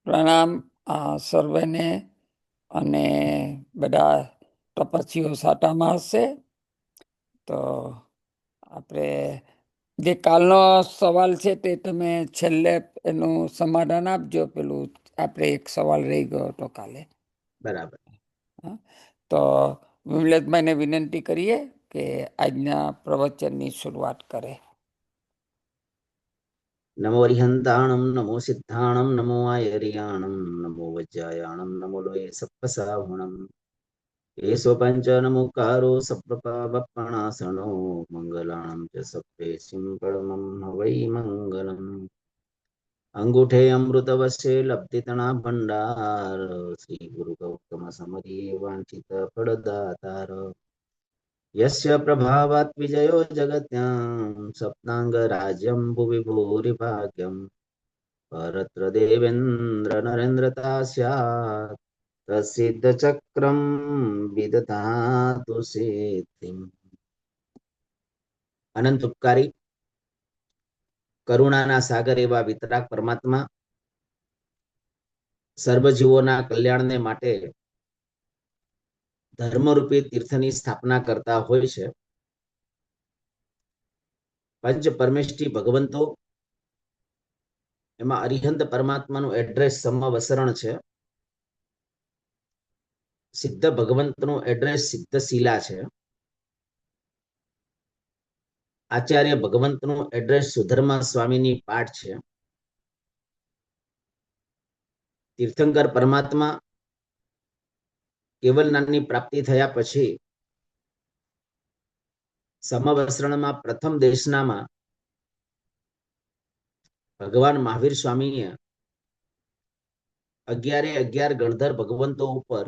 પ્રણામ સર્વેને અને બધા તપસ્વીઓ સાટામાં હશે. તો આપણે જે કાલનો સવાલ છે તે તમે છેલ્લે એનું સમાધાન આપજો. પેલું આપણે એક સવાલ રહી ગયો હતો કાલે. બરાબર. હા? તો વિમલેશભાઈને વિનંતી કરીએ કે આજના પ્રવચનની શરૂઆત કરે. નમો અરિહંતાણમ, નમો સિદ્ધાણમ, નમો આયરિયાણમ, નમો વજ્જાયાણમ, નમો લોય સપ્પસાહુણમ. એસો પંચનમુકારો સપ્રપાવપણાસણો મંગલાણમ ચ સપ્રે સિંપળમમ વૈ મંગલમ. અંગૂઠે અમૃતવશે લબ્ધિતણા ભંડાર, શ્રી ગુરુ ગૌતમ સમરીએ વાંછિત ફળદાતાર. યસ્ય પ્રભાવાત વિજયો જગત્યામ, સપ્તાંગ રાજ્યમ ભુવિ ભૂરિ ભાગ્યમ. પરત્ર દેવેન્દ્ર નરેન્દ્રતા સ્યાત, પ્રસિદ્ધ ચક્રમ વિદધાતુ સિદ્ધિમ. અનંત ઉપકારી કરુણાના સાગર એવા વિતરાગ પરમાત્મા સર્વજીવોના કલ્યાણને માટે ધર્મરૂપી તીર્થની સ્થાપના કરતા હોય છે. પંચ પરમેષ્ઠી ભગવંતો, એમાં અરિહંત પરમાત્માનું એડ્રેસ સમવસરણ છે. સિદ્ધ ભગવંતનું એડ્રેસ સિદ્ધશીલા છે. આચાર્ય ભગવંતનું એડ્રેસ સુધર્મા સ્વામીની પાઠ છે. તીર્થંકર પરમાત્મા કેવલ નામની પ્રાપ્તિ થયા પછી સમવસ્ત્રણમાં પ્રથમ દેશનામાં ભગવાન મહાવીર સ્વામીએ 11 ગણધર ભગવંતો ઉપર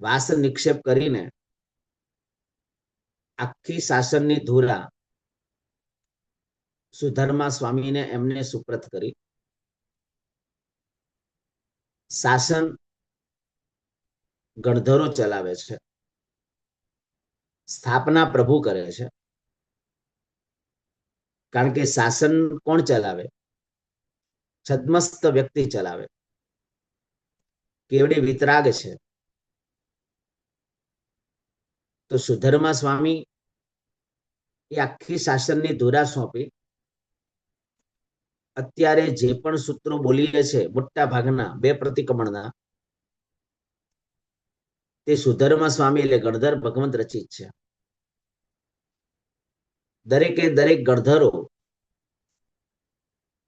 વાસ નિક્ષેપ કરીને આખી શાસનની ધુરા સુધર્મા સ્વામીને એમને સુપ્રત કરી. શાસન ગણધરો ચલાવે છે, સ્થાપના પ્રભુ કરે છે. કારણ કે શાસન કોણ ચલાવે? છદ્મસ્ત વ્યક્તિ ચલાવે. કેવડી વિતરાગ છે. તો સુધર્મા સ્વામી એ આખી શાસનની ધુરા સોંપી. અત્યારે જે પણ સૂત્રો બોલીએ છે મોટા ભાગના 2 પ્રતિક્રમણના, તે સુધર્મા સ્વામી એટલે ગણધર ભગવંત રચિત છે. દરેકે દરેક ગણધરો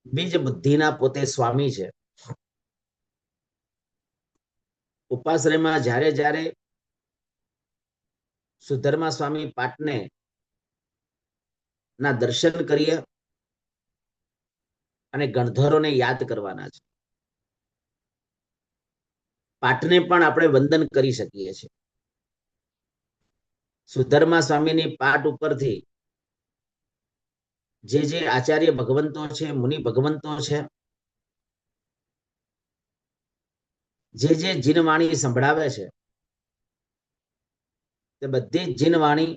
બીજ બુદ્ધિના પોતે સ્વામી છે. ઉપાશ્રયમાં જ્યારે જ્યારે સુધર્મા સ્વામી પાટને ના દર્શન કરીએ અને ગણધરોને યાદ કરવાના છે. પાઠને પણ આપણે વંદન કરી શકીએ છીએ. સુધર્મા સ્વામીની પાઠ ઉપરથી જે જે આચાર્ય ભગવંતો છે, મુનિ ભગવંતો છે, જે જે જીનવાણી સંભળાવે છે, તે બધી જ જીનવાણી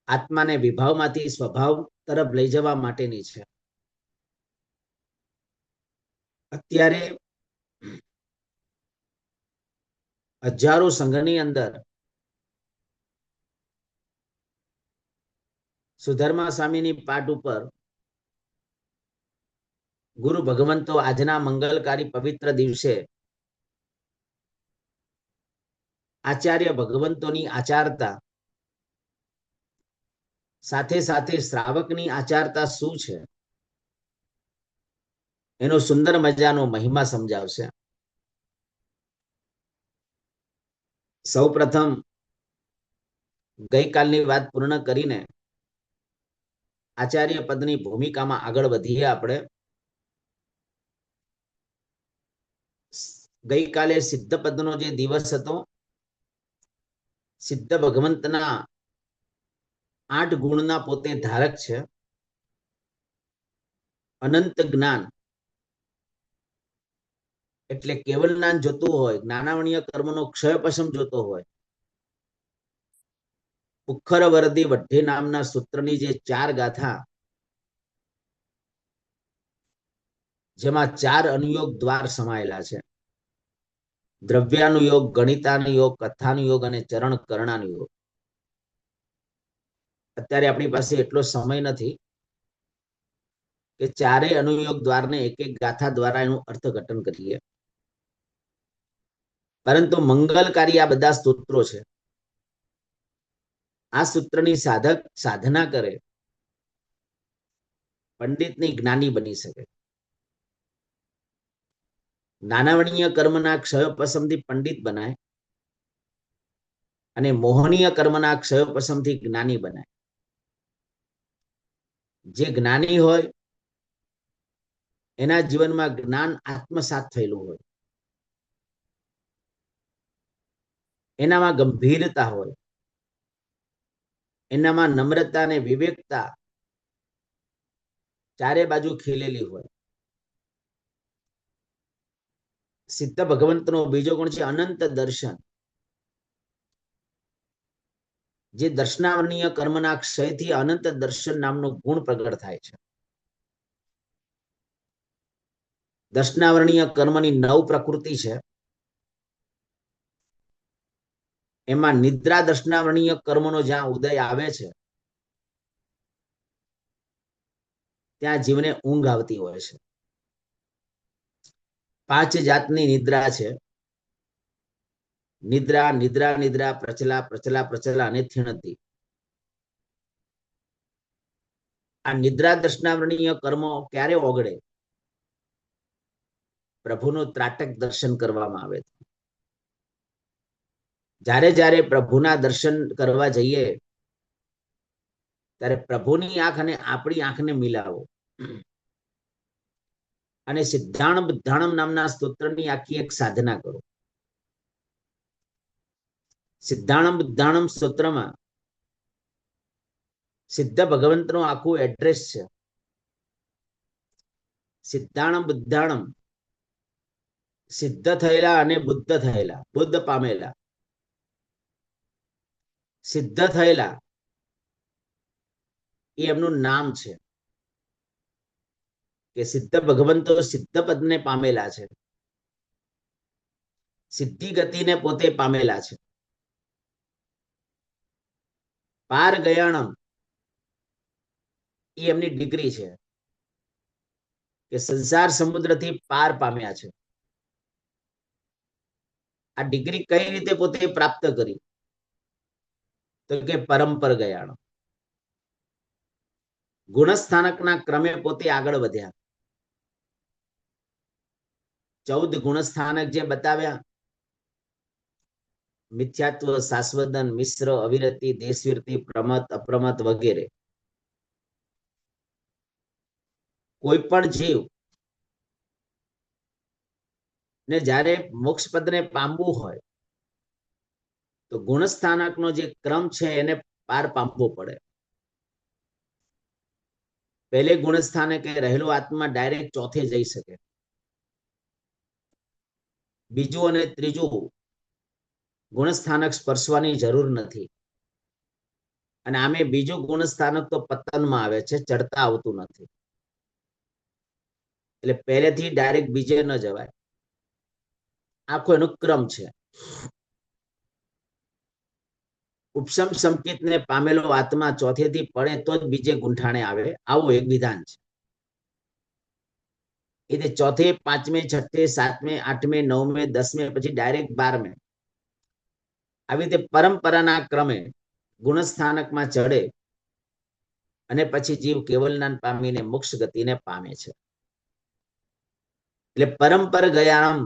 આત્માને વિભાવમાંથી સ્વભાવ તરફ લઈ જવા માટેની છે. અત્યારે હજારો સંઘની અંદર સુધર્મા સ્વામીની પાઠ ઉપર ગુરુ ભગવંતો આજના મંગલકારી પવિત્ર દિવસે આચાર્ય ભગવંતોની આચારતા સાથે સાથે શ્રાવકની આચારતા શું છે એનો સુંદર મજાનો મહિમા સમજાવશે. સૌ પ્રથમ ગઈકાલની વાત પૂર્ણ કરીને આચાર્ય પદની ભૂમિકામાં આગળ વધીએ. આપણે ગઈકાલે સિદ્ધ પદનો જે દિવસ હતો, સિદ્ધ ભગવંતના 8 ગુણના પોતે ધારક છે. અનંત જ્ઞાન એટલે કેવલ જ્ઞાન જોતું હોય, જ્ઞાનાવણીય કર્મનો ક્ષયપશમ જોતો હોય, ઉખર વરદી વઢ્ઢે નામના સૂત્રની જે 4 ગાથા જેમાં 4 અનુયોગ દ્વાર સમાયેલા છે: દ્રવ્યાનુયોગ, ગણિતાનુયોગ, કથાનુયોગ અને ચરણ કરણાનુયોગ. અત્યારે આપણી પાસે એટલો સમય નથી કે ચારેય અનુયોગ દ્વારને એક એક ગાથા દ્વારા એનું અર્થઘટન કરીએ, પરંતુ મંગલકારી આ બધા સ્તોત્રો છે. આ સૂત્રની સાધક સાધના કરે, પંડિતની જ્ઞાની બની શકે. નાનાવણીય કર્મના ક્ષયોપશમથી પંડિત બનાય અને મોહનીય કર્મના ક્ષયોપશમથી જ્ઞાની બનાય. જે જ્ઞાની હોય એના જીવનમાં જ્ઞાન આત્મસાત થયેલું હોય, એનામાં ગંભીરતા હોય, એનામાં નમ્રતા અને વિવેકતા ચારે બાજુ ખીલેલી હોય. સિદ્ધ ભગવંતનો બીજો ગુણ છે અનંત દર્શન. જે દર્શનાવર્ણીય કર્મના ક્ષયથી અનંત દર્શન નામનો ગુણ પ્રગટ થાય છે. દર્શનાવર્ણીય કર્મની 9 પ્રકૃતિ છે. એમાં નિદ્રા દર્શનાવર્ણીય કર્મનો જ્યાં ઉદય આવે છે ત્યાં જીવને ઊંઘ આવતી હોય છે. 5 જાતની નિદ્રા છે: નિદ્રા, નિદ્રા નિદ્રા, પ્રચલા પ્રચલા પ્રચલા અને થિણતી. આ નિદ્રા દર્શનાવર્ણીય કર્મો ક્યારે ઓગળે? પ્રભુનું ત્રાટક દર્શન કરવામાં આવે. જ્યારે જ્યારે પ્રભુના દર્શન કરવા જઈએ ત્યારે પ્રભુની આંખ અને આપણી આંખને મિલાવો અને સિદ્ધાણમ બુદ્ધાણમ નામના સ્તોત્રની આખી એક સાધના કરો. સિદ્ધાણમ બુદ્ધાણમ સ્તોત્રમાં સિદ્ધ ભગવંતનું આખું એડ્રેસ છે. સિદ્ધાણમ બુદ્ધાણમ, સિદ્ધ થયેલા અને બુદ્ધ થયેલા, બુદ્ધ પામેલા. સિદ્ધ થયેલા એ એમનું નામ છે કે સિદ્ધ ભગવંતો સિદ્ધ પદને પામેલા છે, સિદ્ધિ ગતિને પોતે પામેલા છે. પાર ગયાણમ એ એમની ડિગ્રી છે કે સંસાર સમુદ્રથી પાર પામ્યા છે. આ ડિગ્રી કઈ રીતે પોતે પ્રાપ્ત કરી? તો કે પરંપર ગયાણમ. ગુણસ્થાનકના ક્રમે પોતે આગળ વધ્યા. 14 ગુણસ્થાનક જે બતાવ્યા: મિથ્યાત્વ, શાશ્વતન, મિશ્ર, અવિરતિ, દેશવીરતિ, પ્રમત, અપ્રમત વગેરે. કોઈ પણ જીવ ને જ્યારે મોક્ષ પદને પામવું હોય તો ગુણસ્થાનકનો જે ક્રમ છે એને પાર પામવો પડે. પહેલે ગુણસ્થાનકે રહેલો આત્મા ડાયરેક્ટ ચોથે જઈ શકે. બીજું અને ત્રીજું ગુણસ્થાનક સ્પર્શવાની જરૂર નથી. અને આમે બીજું ગુણસ્થાનક તો પતનમાં આવે છે, ચડતા આવતું નથી. એટલે પહેલેથી ડાયરેક્ટ બીજે ન જવાય. આખો એનો ક્રમ છે. ઉપશમ સંકેતને પામેલો આત્મા ચોથેથી પડે તો જ બીજે ગુંઠાણે આવે, આવું એક વિધાન છે. એટલે ચોથે, પાંચમે, છઠ્ઠે, સાતમે, આઠમે, નવમે, દસમે, પછી ડાયરેક્ટ 12મે, આવી રીતે પરંપરાના ક્રમે ગુણસ્થાનકમાં ચડે અને પછી જીવ કેવલ જ્ઞાન પામીને મોક્ષ ગતિને પામે છે. એટલે પરંપર ગયાણમ,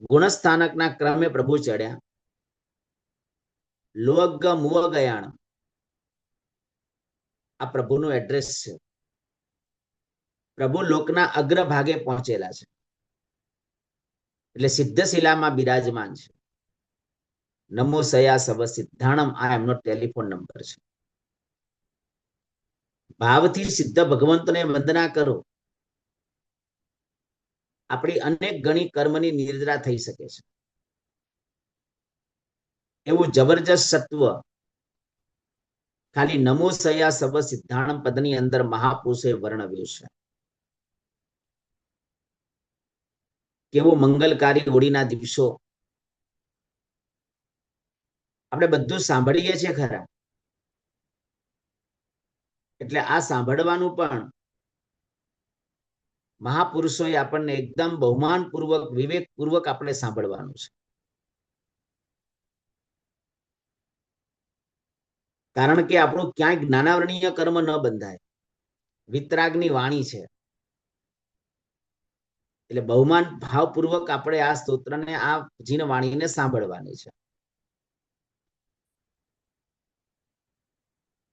ગુણસ્થાનકના ક્રમે પ્રભુ ચડ્યા. લોગ મુવ ગયાણમ, આ પ્રભુનું એડ્રેસ છે. પ્રભુ લોકના અગ્રભાગે પહોંચેલા છે એટલે સિદ્ધશિલામાં બિરાજમાન છે. નમો સયા સવ સિદ્ધાણમ, આ એમનો ટેલિફોન નંબર છે. ભાવથી સિદ્ધ ભગવંતને વંદના કરો. આપણી અનેક ગણી કર્મની નિર્જરા થઈ શકે છે. એવું જબરજસ્ત સત્વ ખાલી નમો સયા સવ સિદ્ધાણમ પદની અંદર મહાપુરુષે વર્ણવ્યું છે. કેવો મંગલકારી હોળીના દિવસો, આપણે બધું સાંભળીએ છીએ ખરા. એટલે આ સાંભળવાનું પણ મહાપુરુષોએ આપણને એકદમ બહુમાનપૂર્વક, વિવેકપૂર્વક આપણે સાંભળવાનું છે. કારણ કે આપણું ક્યાંય જ્ઞાનાવરણીય કર્મ ન બંધાય. વિતરાગની વાણી છે. એટલે બહુમાન ભાવપૂર્વક આપણે આ સ્તોત્રને, આ જીન વાણીને સાંભળવાની છે.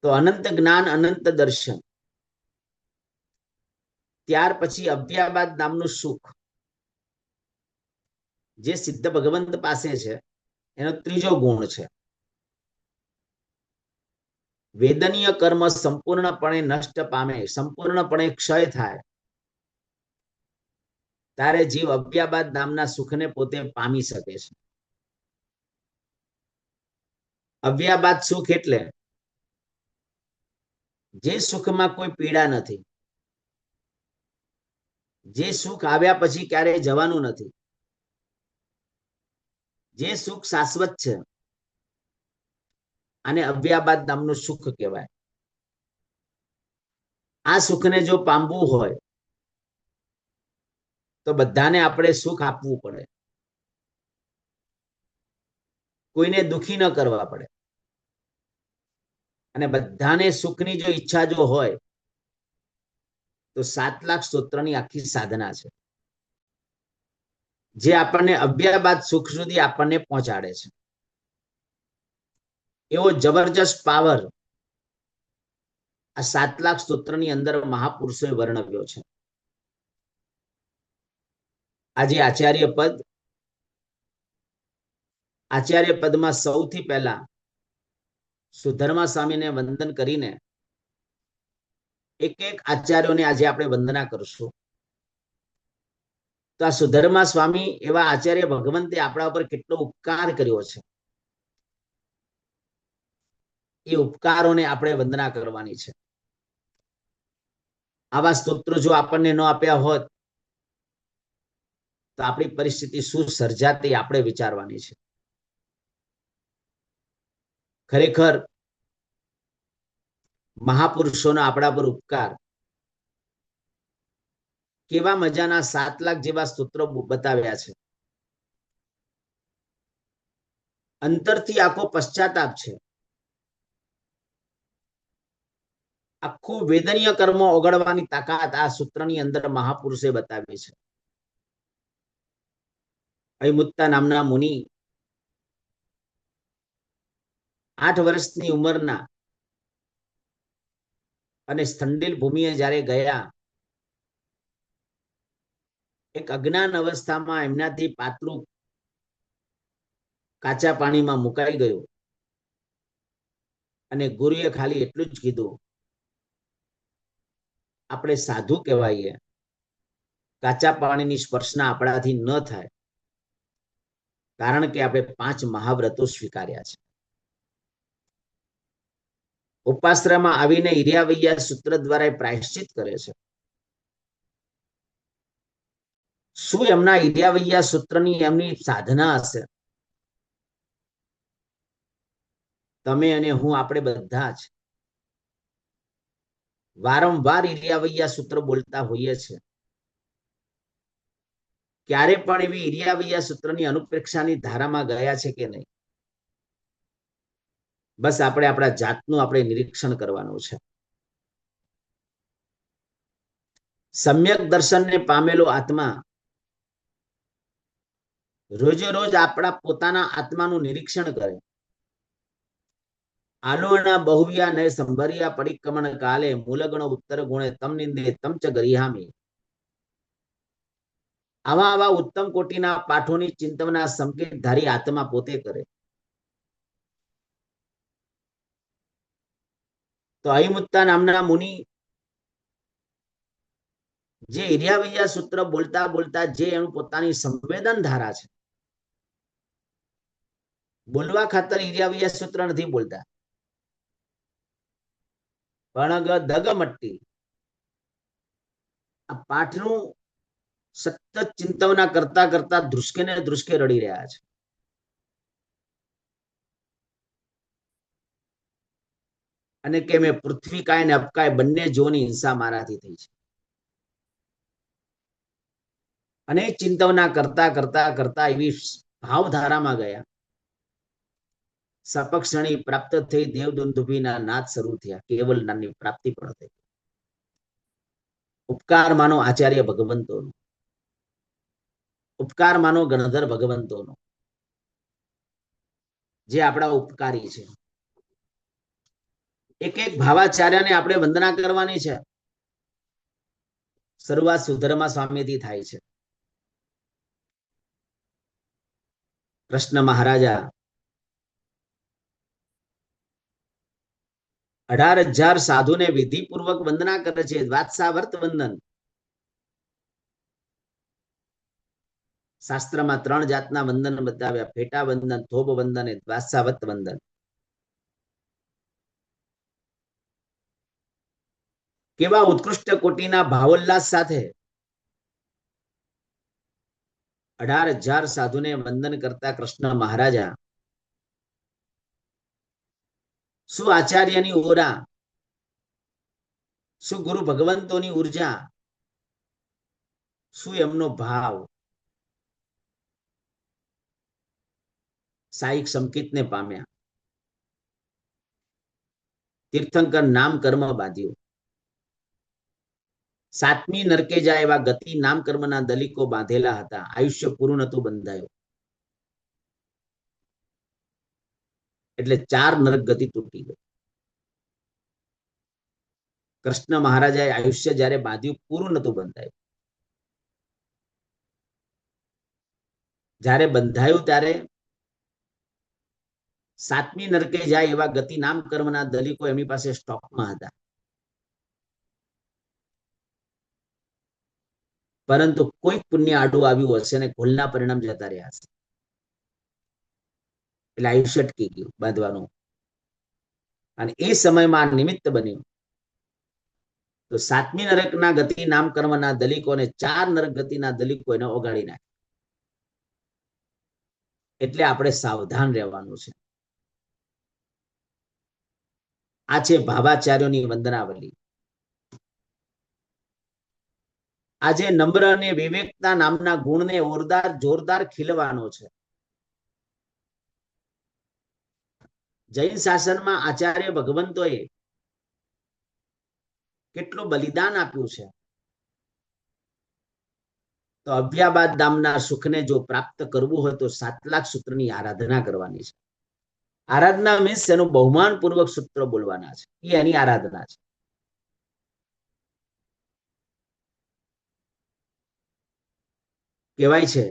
તો અનંત જ્ઞાન, અનંત દર્શન. ત્યાર પછી અવ્યાબાદ નામનું સુખ, જે સિદ્ધ ભગવંત પાસે છે, એનો ત્રીજો ગુણ છે. વેદનીય કર્મ સંપૂર્ણપણે નષ્ટ પામે, સંપૂર્ણપણે ક્ષય થાય, ત્યારે જીવ અવ્યાબાદ નામના સુખને પોતે પામી શકે છે. અવ્યાબાદ સુખ એટલે જે સુખમાં કોઈ પીડા નથી, જે સુખ આવ્યા પછી ક્યારેય જવાનું નથી, જે સુખ શાશ્વત છે, આને અવ્યાબાદ નામનું સુખ કહેવાય. આ સુખને જો પામવું હોય તો બધાને આપણે સુખ આપવું પડે, કોઈને દુખી ન કરવા પડે. અને બધાને સુખની જો ઈચ્છા જો હોય તો 7 લાખ સ્તોત્રની આખી સાધના છે, જે આપણને અવ્યાબાદ સુખ સુધી આપણને પહોંચાડે છે. એવો જબરજસ્ત પાવર આ 7 લાખ સ્તોત્રની અંદર મહાપુરુષોએ વર્ણવ્યો છે. આજે આચાર્ય પદમાં સૌથી પહેલા સુધર્મા સ્વામીને વંદન કરીને એક એક આચાર્યોને આજે આપણે વંદના કરશું. તો આ સુધર્મા સ્વામી એવા આચાર્ય ભગવંતે આપણા ઉપર કેટલો ઉપકાર કર્યો છે, એ ઉપકારોને આપણે વંદના કરવાની છે. આવા સ્તોત્રો જો આપણને ન આપ્યા હોત તો આપણી પરિસ્થિતિ શું સર્જાત એ આપણે વિચારવાની છે. ખરેખર મહાપુરુષોનો આપણા પર ઉપકાર. કેવા મજાના 7 લાખ જેવા સ્તોત્રો બતાવ્યા છે. અંતરથી આખો પશ્ચાતાપ છે. આખું વેદનીય કર્મો ઓગળવાની તાકાત આ સૂત્રની અંદર મહાપુરુષે બતાવી છે. અયમુત્તા નામના મુનિ 8 વર્ષની ઉંમરના અને સ્થંડિલ ભૂમિએ જ્યારે ગયા, એક અજ્ઞાન અવસ્થામાં એમનાથી પાતળું કાચા પાણીમાં મુકાઈ ગયું અને ગુરુએ ખાલી એટલું જ કીધું, આપણે સાધુ કહેવાઈએ, કાચા પાણીની સ્પર્શના આપણાથી ન થાય, કારણ કે આપણે 5 મહાવ્રતો સ્વીકાર્યા છે. ઉપાશ્રયમાં આવીને ઈર્યાવૈયા સૂત્ર દ્વારા પ્રાયશ્ચિત કરે છે. શું એમના ઈર્યાવૈયા સૂત્રની એમની સાધના હશે? તમે અને હું, આપણે બધા જ વારંવાર ઈર્યાવૈયા સૂત્ર બોલતા હોઈએ છીએ. ક્યારે પણ એવી ઈર્યાવૈયા સૂત્રની અનુપ્રેક્ષાની ધારામાં ગયા છે કે નહીં? બસ આપણે આપણા જાતનું આપણે નિરીક્ષણ કરવાનું છે. સમ્યક દર્શનને પામેલો આત્મા રોજે રોજ આપણા પોતાના આત્માનું નિરીક્ષણ કરે. આલોના બહુવ્યા ને સંભર્યા પરિક્રમણ કાલે મૂલગણ ઉત્તર ગુણે તમ નિંદે તમ ચ ગરિહામી. આવા ઉત્તમ કોટીના પાઠોની ચિંતવના સંકેતધારી આત્મા પોતે કરે. તો અયમુત્તા નામના મુનિ જે ઈર્યાવૈયા સૂત્ર બોલતા બોલતા જે એનું પોતાની સંવેદન ધારા છે, બોલવા ખાતર ઈર્યાવૈયા સૂત્ર નથી બોલતા, પણ દગ મટ્ટી આ પાઠનું સતત ચિંતવના કરતા કરતા ધ્રુસકે ને ધ્રુસકે રડી રહ્યા છે. અને કે મેં પૃથ્વી કાય ને અપકાય બંને જોની હિંસા મારાથી થઈ છે. અને ચિંતવના કરતા કરતા કરતા એવી ભાવધારામાં ગયા. સપક્ષણી પ્રાપ્ત થઈ દેવદુંદુભીના નાદ શરૂ થયા. કેવલ નાની પ્રાપ્તિ પણ થઈ. ઉપકાર માનો આચાર્ય ભગવંતોનો, ઉપકાર માનો ગણધર ભગવંતોનો, જે આપણા ઉપકારી છે. એક એક ભાવાચાર્યને આપણે વંદના કરવાની છે. શરૂઆત સુધર્મા સ્વામીથી થાય છે. કૃષ્ણ મહારાજા 18,000 સાધુને વિધિપૂર્વક વંદના કરે છે. વાત્સાવર્ત વંદન. શાસ્ત્રમાં 3 જાતના વંદન બતાવ્યા: ફેટા વંદન, થોબ વંદન અને વાત્સાવર્ત વંદન. કેવા ઉત્કૃષ્ટ કોટીના ભાવોલ્લાસ સાથે 18,000 સાધુને વંદન કરતા કૃષ્ણ મહારાજા શું આચાર્યની ઓરા, શું ગુરુ ભગવંતોની ઉર્જા, શું એમનો ભાવ સાઈક સંકિતને પામ્યા. તીર્થંકર નામ કર્મ બાંધ્યું. 7મી નરકે જાય એવા ગતિ નામ કર્મના દલિકો બાંધેલા હતા. આયુષ્ય પૂરું નતું બંધાયું એટલે 4 નરક ગતિ તૂટી ગઈ. કૃષ્ણ મહારાજાએ આયુષ્ય જ્યારે બાંધ્યું પૂરું નતું બંધાયું. જ્યારે બંધાયું ત્યારે 7મી નરકે જાય એવા ગતિ નામ કર્મના દલિકો એમની પાસે સ્ટોકમાં હતા. પરંતુ કોઈ પુણ્ય આડું આવ્યું હશે ને ભૂલના પરિણામ જતા રહ્યા હશે એટલે આયુષ્ય અટકી ગયું બાંધવાનું. અને એ સમયમાં નિમિત્ત બન્યું તો 7મી નરકના ગતિ નામ કર્મના દલિકોને 4 નરક ગતિના દલિકો એને ઓગાળી નાખ્યા. એટલે આપણે સાવધાન રહેવાનું છે. આ છે ભાવાચાર્યોની વંદનાવલી. આજે નમ્ર અને વિવેકતા નામના ગુણને જોરદાર ખીલવાનો છે. જૈન શાસનમાં આચાર્ય ભગવંતોએ કેટલું બલિદાન આપ્યું છે. તો અભ્યાબાદ નામના સુખને જો પ્રાપ્ત કરવું હોય તો 7 લાખ સૂત્રની આરાધના કરવાની છે. આરાધના મીન્સ એનું બહુમાનપૂર્વક સૂત્ર બોલવાના છે. એ એની આરાધના છે. કહેવાય છે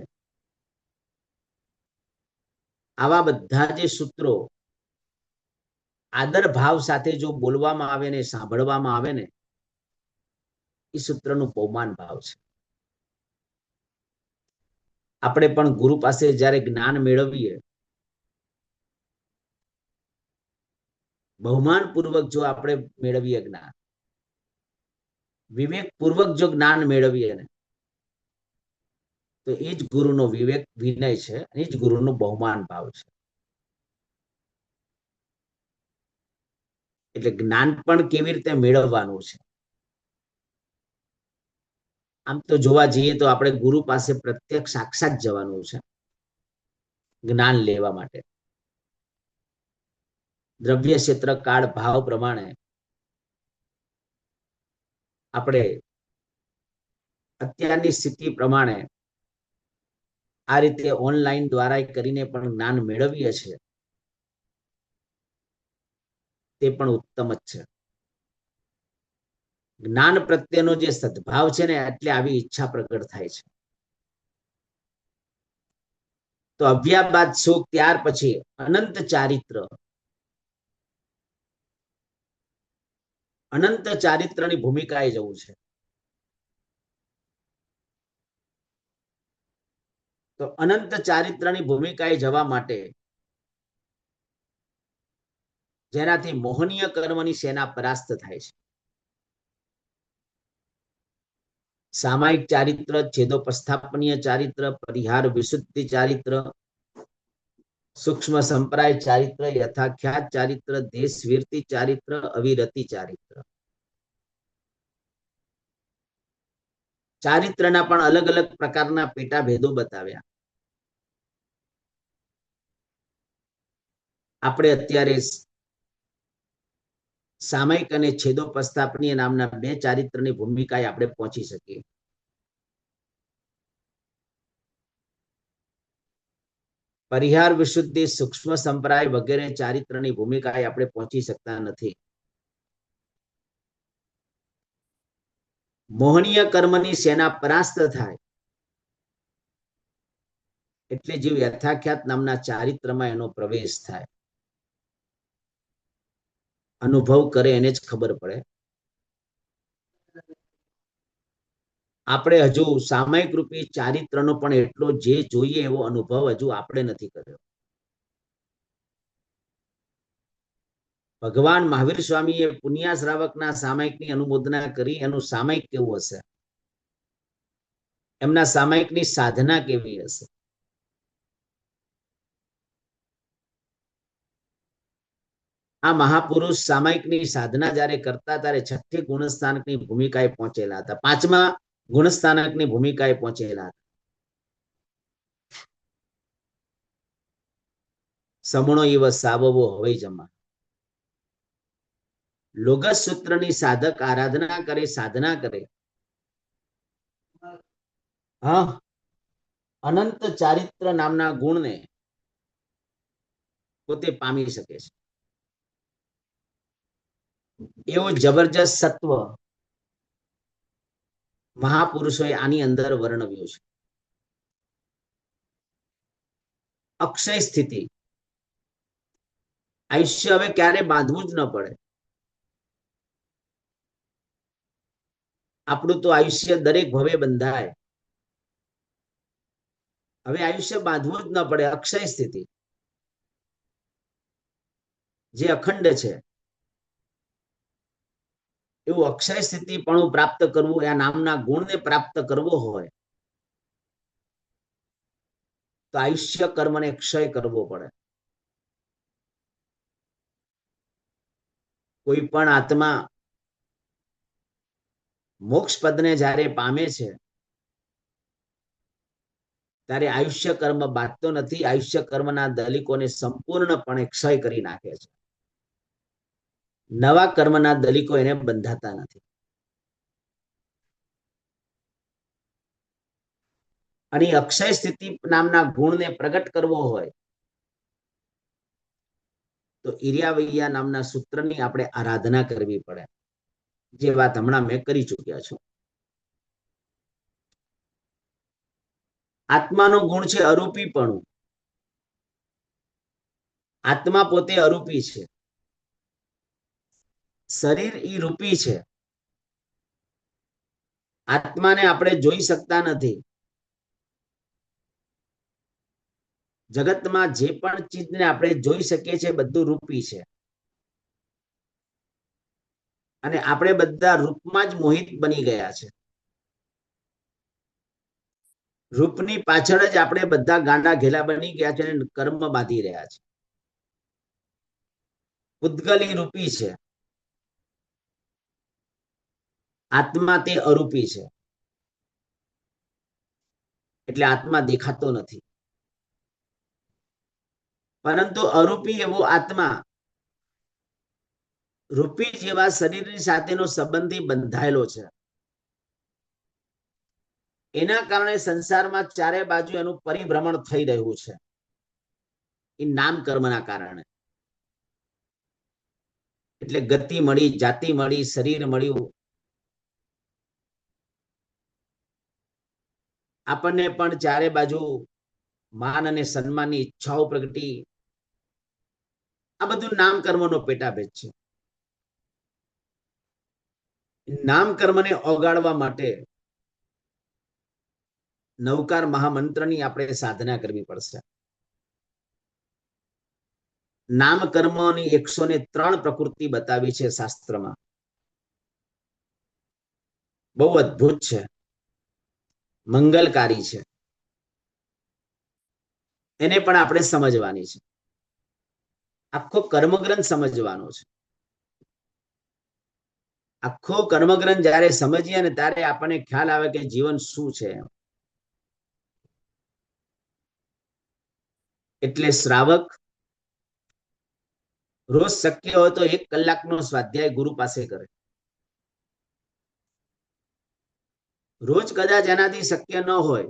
આવા બધા જે સૂત્રો આદર ભાવ સાથે જો બોલવામાં આવે ને સાંભળવામાં આવે ને એ સૂત્રનું બહુમાન ભાવ છે. આપણે પણ ગુરુ પાસે જ્યારે જ્ઞાન મેળવીએ બહુમાનપૂર્વક જો આપણે મેળવીએ જ્ઞાન, વિવેકપૂર્વક જો જ્ઞાન મેળવીએ ને તો એ જ ગુરુનો વિવેક વિનય છે. એ જ ગુરુનો બહુમાન ભાવ છે. એટલે જ્ઞાન પણ કેવી રીતે મેળવવાનું છે. આમ તો જોવા જઈએ તો આપણે ગુરુ પાસે પ્રત્યક્ષ સાક્ષાત જવાનું છે જ્ઞાન લેવા માટે. દ્રવ્ય ક્ષેત્ર કાળ ભાવ પ્રમાણે આપણે અત્યારની સ્થિતિ પ્રમાણે આ રીતે ઓનલાઈન દ્વારા કરીને પણ જ્ઞાન મેળવીએ છીએ તે પણ ઉત્તમ જ છે. જ્ઞાન પ્રત્યેનો જે સદભાવ છે ને એટલે આવી ઈચ્છા પ્રગટ થાય છે. તો અભ્યા બાદ સુખ ત્યાર પછી અનંત ચારિત્ર. અનંત ચારિત્રની ભૂમિકાએ જવું છે. તો અનંત ચારિત્રની ભૂમિકાએ જવા માટે જેનાથી મોહનીય કર્મની સેના પરાસ્ત થાય છે. સામાયિક ચારિત્ર, છેદોપસ્થાપનીય ચારિત્ર, પરિહાર વિશુદ્ધિ ચારિત્ર, સૂક્ષ્મ સંપ્રાય ચારિત્ર, યથાખ્યાત ચારિત્ર, દેશવીરતી ચારિત્ર, અવિરતિ ચારિત્ર. ચારિત્રના પણ અલગ અલગ પ્રકારના પેટા ભેદો બતાવ્યા. આપણે અત્યારે સામાયિક અને છેદોપસ્થાપનીય નામના બે ચારિત્રની ભૂમિકાએ આપણે પહોંચી શકીએ. પરિહાર વિશુદ્ધિ, સૂક્ષ્મ સંપ્રાય વગેરે ચારિત્રની ભૂમિકાએ આપણે પહોંચી શકતા નથી. મોહનીય કર્મની સેના પરાસ્ત થાય એટલે જીવ યથાખ્યાત નામના ચારિત્રમાં એનો પ્રવેશ થાય. અનુભવ કરે એને જ ખબર પડે. આપણે હજુ સામાયિક રૂપી ચારિત્રનો પણ એટલો જે જોઈએ એવો અનુભવ હજુ આપણે નથી કર્યો. ભગવાન મહાવીર સ્વામીએ પુણ્યા શ્રાવકના સામાયિકની અનુમોદના કરી. એનું સામાયિક કેવું હશે, એમના સામાયિકની સાધના કેવી હશે. આ મહાપુરુષ સામાયિકની સાધના જ્યારે કરતા ત્યારે છઠ્ઠી ગુણસ્થાનકની ભૂમિકાએ પહોંચેલા હતા, પાંચમા ગુણસ્થાનકની ભૂમિકાએ પહોંચેલા હતા. સમણો ઇવ સાવવો હવે જમા. લોગસ સૂત્રની સાધક આરાધના કરે, સાધના કરે, હા, અનંત ચારિત્ર નામના ગુણને પોતે પામી શકે છે. એવો જબરજસ્ત સત્વ મહાપુરુષોએ આની અંદર વર્ણવ્યું છે. અક્ષય સ્થિતિ, આયુષ્ય હવે ક્યારે બાંધવું જ ન પડે. આપણું તો આયુષ્ય દરેક ભવે બંધાય. હવે આયુષ્ય બાંધવું જ ન પડે. અક્ષય સ્થિતિ જે અખંડ છે એવું અક્ષય સ્થિતિ પણ પ્રાપ્ત કરવું, આ નામના ગુણને પ્રાપ્ત કરવો હોય તો આયુષ્ય કર્મને ક્ષય કરવો પડે. કોઈ પણ આત્મા મોક્ષ પદને જ્યારે પામે છે ત્યારે આયુષ્ય કર્મ બાંધતો નથી. આયુષ્ય કર્મના દલિકોને સંપૂર્ણપણે ક્ષય કરી નાખે છે. નવા કર્મના દલિકો એને બંધાતા નથી. અને અક્ષય સ્થિતિ નામના ગુણને પ્રગટ કરવો હોય તો ઈર્યાવૈયા નામના સૂત્રની આપણે આરાધના કરવી પડે, જે વાત હમણાં મેં કરી ચૂક્યા છું. આત્માનો ગુણ છે અરૂપીપણું. આત્મા પોતે અરૂપી છે, શરીર ઈ રૂપી છે. આત્માને આપણે જોઈ શકતા નથી. જગતમાં જે પણ ચીજને આપણે જોઈ શકીએ છીએ બધું રૂપી છે, અને આપણે બધા રૂપમાં જ મોહિત બની ગયા છે. રૂપની પાછળ જ આપણે બધા ગાંડા ઘેલા બની ગયા છે અને કર્મ બાંધી રહ્યા છે. પૂતગલી રૂપી છે, આત્મા તે અરૂપી છે. એટલે આત્મા દેખાતો નથી. પરંતુ અરૂપી એવો આત્મા રૂપી જેવા શરીરની સાથેનો સંબંધી બંધાયેલો છે. એના કારણે સંસારમાં ચારે બાજુ એનું પરિભ્રમણ થઈ રહ્યું છે, એ નામ કર્મના કારણે. એટલે ગતિ મળી, જાતિ મળી, શરીર મળ્યું, આપણને પણ ચારે બાજુ માન અને સન્માનની ઈચ્છાઓ પ્રગટી. આ બધું નામ કર્મનો પેટાભેદ છે. નામ કર્મને ઓગાળવા માટે નવકાર મહામંત્રની આપણે સાધના કરવી પડશે. નામ કર્મની 103 પ્રકૃતિ બતાવી છે શાસ્ત્રમાં. બહુ અદ્ભુત છે. મંગલકારી છે, એને પણ આપણે સમજવાની છે. આખો કર્મગ્રંથ સમજવાનો છે. આખો કર્મગ્રંથ જ્યારે સમજીએ ને ત્યારે આપણને ખ્યાલ આવે કે જીવન શું છે. એટલે શ્રાવક રોજ શક્ય હોય તો 1 કલાકનો સ્વાધ્યાય ગુરુ પાસે કરે. રોજ કદાચ એનાથી શક્ય ન હોય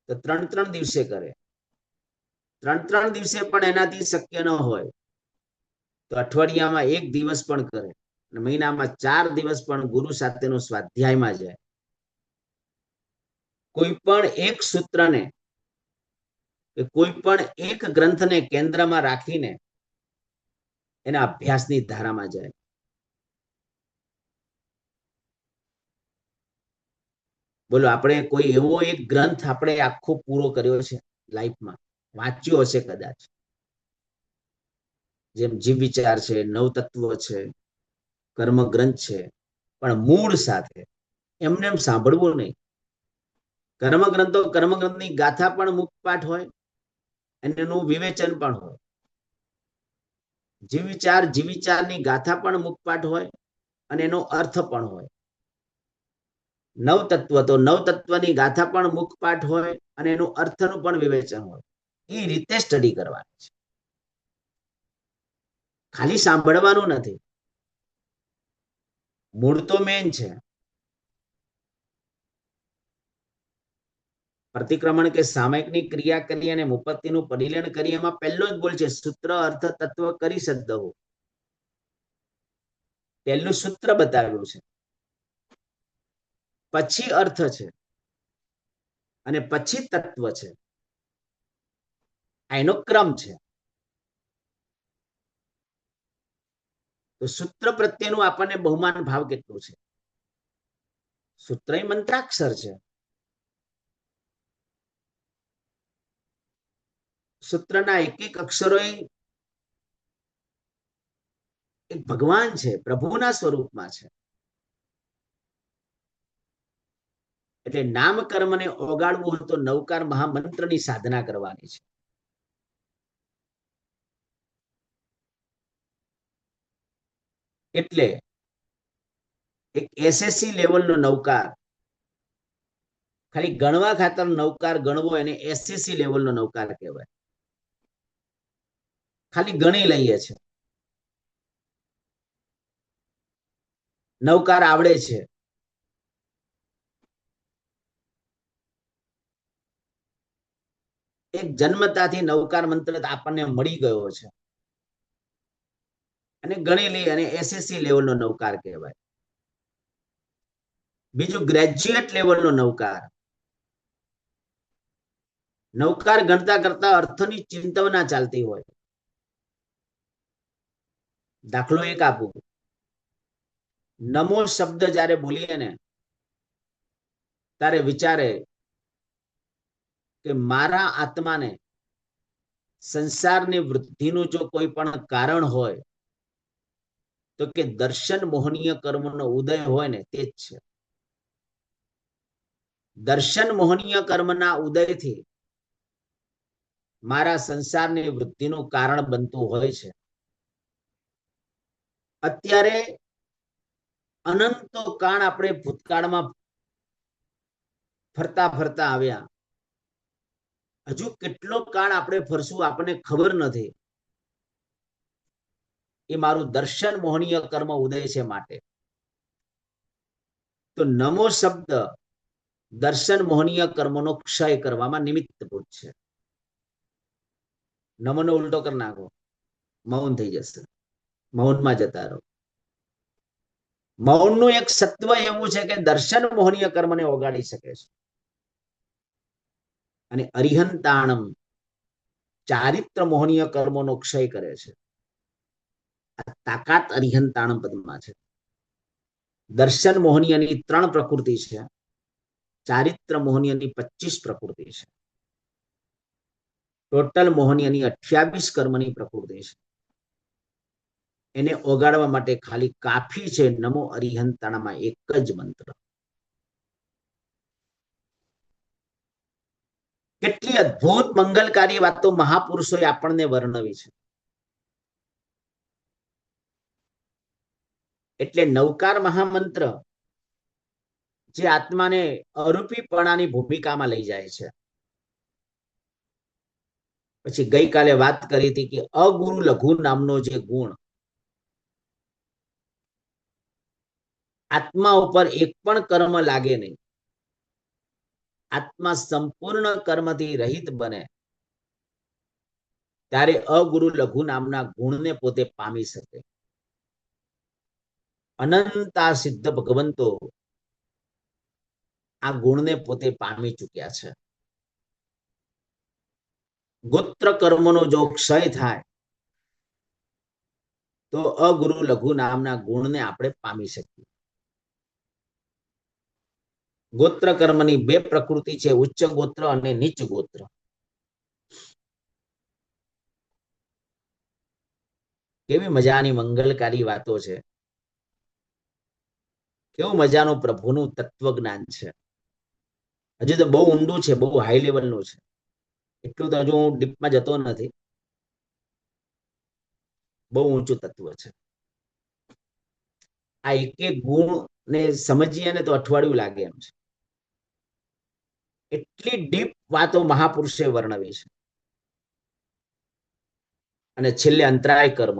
તો 3 દિવસે કરે. 3 દિવસે પણ એનાથી શક્ય ન હોય તો અઠવાડિયામાં 1 દિવસ પણ કરે, અને મહિનામાં 4 દિવસ પણ ગુરુ સાથેનો સ્વાધ્યાયમાં જાય. કોઈ પણ એક સૂત્રને કે કોઈ પણ એક ગ્રંથને કેન્દ્રમાં રાખીને એના અભ્યાસની ધારામાં જાય. બોલો, આપણે કોઈ એવો એક ગ્રંથ આપણે આખો પૂરો કર્યો છે લાઈફમાં, વાંચ્યો હશે કદાચ, જેમ જીવ વિચાર છે, નવતત્વ છે, કર્મ ગ્રંથ છે, પણ મૂળ સાથે એમને એમ સાંભળવું નહીં. કર્મગ્રંથો, કર્મગ્રંથની ગાથા પણ મુખપાઠ હોય, એનું વિવેચન પણ હોય. જીવ વિચારની ગાથા પણ મુખપાઠ હોય અને એનો અર્થ પણ હોય. નવતત્વ તો નવતત્વની ગાથા પણ મુખપાઠ હોય અને એનું અર્થનું પણ વિવેચન હોય. એ રીતે સ્ટડી કરવાની છે, ખાલી સાંભળવાનું નથી. મૂળ તો મેન છે. પ્રતિક્રમણ કે સામયિકની ક્રિયા કરી અને મુપત્તિનું પરિલન કરી, એમાં પહેલો જ બોલ છે સૂત્ર અર્થ તત્વ કરી શબ્દો. પહેલું સૂત્ર બતાવ્યું છે, પછી અર્થ છે અને પછી તત્વ છે. એનો ક્રમ છે. તો સૂત્ર પ્રત્યેનું આપણને બહુમાન ભાવ કેટલું છે. સૂત્ર એ મંત્રાક્ષર છે. સૂત્રના એક એક અક્ષરો એક ભગવાન છે, પ્રભુના સ્વરૂપમાં છે. એટલે નામ કર્મને ઓગાળવું હોય તો નવકાર મહામંત્રની સાધના કરવાની છે. એટલે એક એસએસસી લેવલનો નવકાર, ખાલી ગણવા ખાતર નવકાર ગણવો એને એસએસસી લેવલનો નવકાર કહેવાય. ખાલી ગણી લઈએ છે, નવકાર આવડે છે. એક જન્મતાથી નવકાર મંત્ર આપણને મળી ગયો છે અને ગણી લઈ અને એસએસસી લેવલનો નવકાર કહેવાય. બીજું ગ્રેજ્યુએટ લેવલનો નવકાર. નવકાર ગણતા કરતા અર્થની ચિંતવના ચાલતી હોય. દાખલો એક આપું, નમો શબ્દ જ્યારે બોલીએ ને ત્યારે વિચારે કે મારા આત્માને સંસારની વૃદ્ધિનું જો કોઈ પણ કારણ હોય તો કે દર્શન મોહનીય કર્મનો ઉદય હોય ને તે જ છે. દર્શન મોહનીય કર્મના ઉદયથી મારા સંસારની વૃદ્ધિનું કારણ બનતું હોય છે. અત્યારે અનંતો કાળ આપણે ભૂતકાળમાં ફરતા ફરતા આવ્યા. હજુ કેટલો કાળ આપણે ફરશું આપણને ખબર નથી. એ મારું દર્શન મોહનીય કર્મ ઉદય છે માટે. તો નમો શબ્દ દર્શન મોહનીય કર્મનો ક્ષય કરવામાં નિમિત્તભૂત છે. નમોનો ઉલટો કરી નાખો, મૌન થઈ જશે, મૌનમાં જતા રહો. મૌનનું એક સત્વ એવું છે કે દર્શન મોહનીય કર્મને ઓગાળી શકે છે. અને અરિહંતાણમ ચારિત્ર મોહનીય કર્મોનો ક્ષય કરે છે. આ તાકાત અરિહંતાણમ પદમાં છે. દર્શન મોહનીયની 3 પ્રકૃતિ છે, ચારિત્ર મોહનીયની 25 પ્રકૃતિ છે, ટોટલ મોહનીયની 28 કર્મની પ્રકૃતિ છે. એને ઓગાડવા માટે ખાલી કાફી છે નમો અરિહંતાણામાં એક જ મંત્ર. કેટલી અદ્ભુત મંગલકારી વાતો મહાપુરુષોએ આપણને વર્ણવી છે. એટલે નવકાર મહામંત્ર જે આત્માને અરૂપીપણાની ભૂમિકામાં લઈ જાય છે. પછી ગઈકાલે વાત કરી હતી કે અગુરુ લઘુ નામનો જે ગુણ આત્મા ઉપર એક પણ કર્મ લાગે નહીં, આત્મા સંપૂર્ણ કર્મથી રહિત બને ત્યારે અગુરુ લઘુ નામના ગુણને પોતે પામી શકે. અનંતા સિદ્ધ ભગવંતો આ ગુણને પોતે પામી ચૂક્યા છે. ગોત્ર કર્મનો જો ક્ષય થાય તો અગુરુ લઘુ નામના ગુણને આપણે પામી શકીએ. ગોત્ર કર્મની બે પ્રકૃતિ છે, ઉચ્ચ ગોત્ર અને નીચ ગોત્ર. કેવી મજાની મંગલકારી વાતો છે, કેવું મજાનું પ્રભુનું તત્વજ્ઞાન છે. હજુ તો બહુ ઊંડું છે, બહુ હાઈ લેવલનું છે. એટલું તો હજુ હું ડીપમાં જતો નથી. બહુ ઊંચું તત્વ છે. આ એક એક ગુણ ને સમજીએ ને તો અઠવાડિયું લાગે એમ છે. એટલી ડીપ વાતો મહાપુરુષે વર્ણવી છે. અને છેલ્લે અંતરાય કર્મ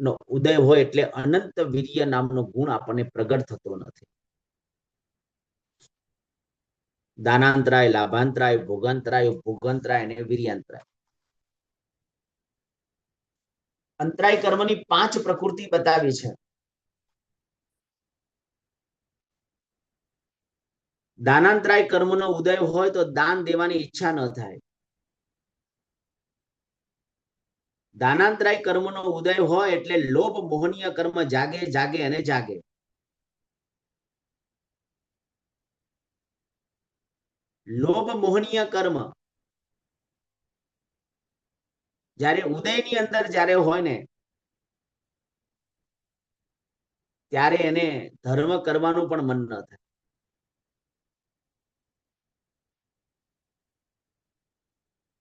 નો ઉદય હોય એટલે અનંત વીર્ય નામનો ગુણ આપણને પ્રગટ થતો નથી. દાનાંતરાય, લાભાંતરાય, ભોગાંતરાય, ભોગાંતરાય અને વીર્યાંતરાય. અંતરાય કર્મની 5 પ્રકૃતિ બતાવી છે. દાનાંતરાય કર્મનો ઉદય હોય તો દાન દેવાની ઈચ્છા ન થાય. દાનાંતરાય કર્મનો ઉદય હોય એટલે લોભ મોહનીય કર્મ જાગે જાગે અને જાગે. લોભ મોહનીય કર્મ જ્યારે ઉદયની અંદર જ્યારે હોય ને ત્યારે એને ધર્મ કરવાનું પણ મન ન થાય.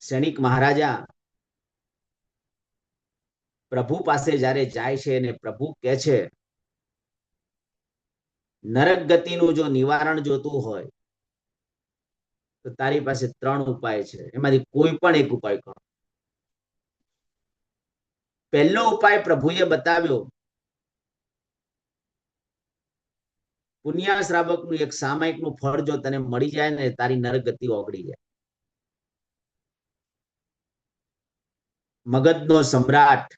સૈનિક મહારાજા પ્રભુ પાસે જ્યારે જાય છે અને પ્રભુ કહે છે નરક ગતિનું જો નિવારણ જોતું હોય તો તારી પાસે 3 ઉપાય છે, એમાંથી કોઈ પણ એક ઉપાય કરો. પહેલો ઉપાય પ્રભુએ બતાવ્યો, પુણ્યા શ્રાવકનું એક સામાયિકનું ફળ જો તને મળી જાય ને તારી નરક ગતિ ઓગળી જાય. મગધનો સમ્રાટ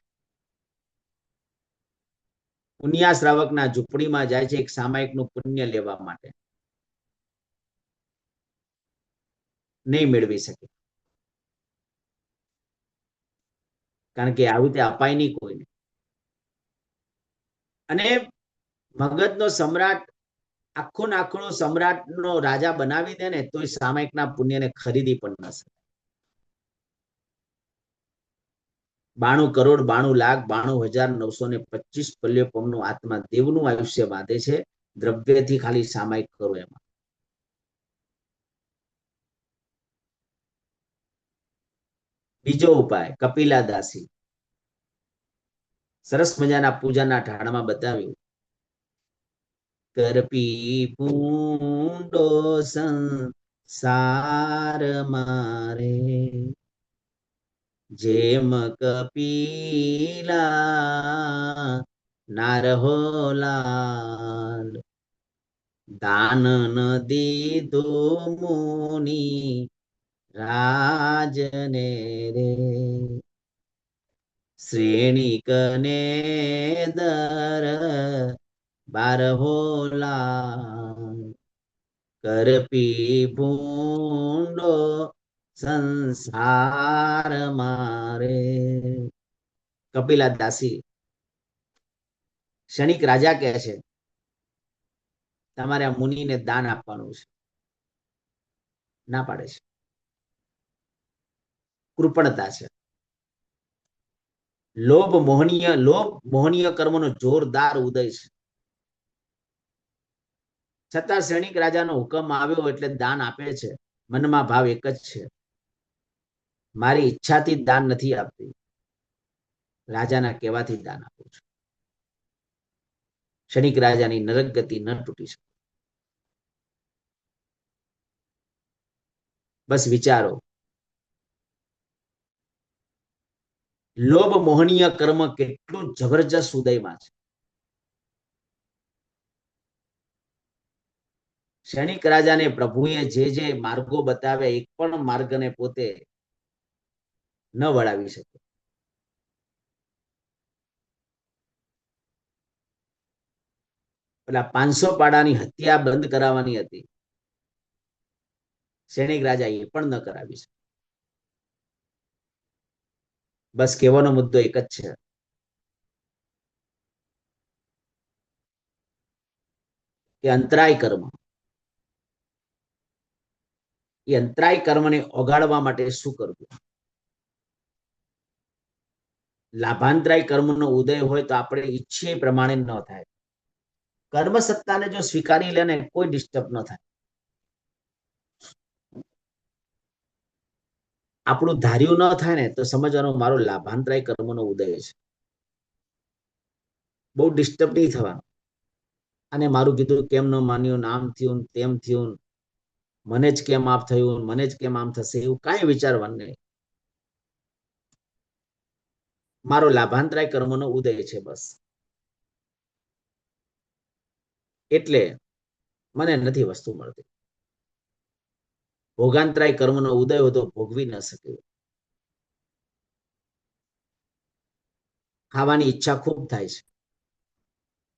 પુણ્યા શ્રાવકના ઝૂંપડીમાં જાય છે એક સામાયિકનું પુણ્ય લેવા માટે. નહીં મેળવી શકે, કારણ કે આવી રીતે અપાય નહીં કોઈને. અને મગધનો સમ્રાટ આખો નાખો સમ્રાટનો રાજા બનાવી દે ને તો સામાયિકના પુણ્યને ખરીદી પણ ન શકે. 92,92,92,925 પલ્યોપમનું આત્મા દેવનું આયુષ્ય બાંધે છે દ્રવ્યથી ખાલી સામાયિક કરો એમાં. બીજો ઉપાય કપિલા દાસી સરસ મજાના પૂજાના ઢાળમાં બતાવ્યું. કરપી પૂંડો સંસાર મારે જેમ કપિલા નારહો લાલ દાન ન દીધો મુનિ રાજને રે શ્રેણી કને દર બારહો લાલ કરપી ભૂંડો સંસાર મારે. કપિલા દાસી ક્ષણિક રાજા કહે છે તમારે આ મુનિને દાન આપવાનું છે. ના પાડે છે. કૃપણતા છે. લોભ મોહનીય કર્મનો જોરદાર ઉદય છે. છતાં સૈનિક રાજાનો હુકમ આવ્યો એટલે દાન આપે છે. મનમાં ભાવ એક જ છે, મારી ઈચ્છાથી દાન નથી આપતી, રાજાના કહેવાથી દાન આપું છું. ક્ષણિક રાજાની નરક ગતિ ન તૂટી શકે. બસ વિચારો, લોભ મોહનીય કર્મ કેટલું જબરજસ્ત ઉદયમાં છે. ક્ષણિક રાજાને પ્રભુએ જે માર્ગો બતાવ્યા, એક પણ માર્ગને પોતે ન વળાવી શકે. પેલા 500 પાડાની હત્યા બંધ કરાવવાની હતી, ક્ષણિક રાજા એ પણ ન કરાવી શકે. બસ કહેવાનો મુદ્દો એક જ છે, કે અંતરાય કર્મ, એ અંતરાય કર્મને ઓગાળવા માટે શું કરવું? લાભાંતરાય કર્મનો ઉદય હોય તો આપણે ઈચ્છીએ પ્રમાણે ન થાય. કર્મ સત્તાને જો સ્વીકારી લે ને, કોઈ ડિસ્ટર્બ ન થાય. આપણું ધાર્યું ન થાય ને તો સમજવાનું મારો લાભાંતરાય કર્મનો ઉદય છે. બહુ ડિસ્ટર્બ નહીં થવાનું. અને મારું કીધું કેમ ન માન્યું, આમ થયું તેમ થયું, મને જ કેમ આપ થયું, મને જ કેમ આમ થશે, એવું કાંઈ વિચારવાનું નહીં. મારો લાભાંતરાય કર્મનો ઉદય છે બસ. એટલે મને નથી વસ્તુ મળતી. ભોગાંતરાય કર્મનો ઉદય હતો, ભોગવી ન શક્યો. ખાવાની ઈચ્છા ખૂબ થાય છે,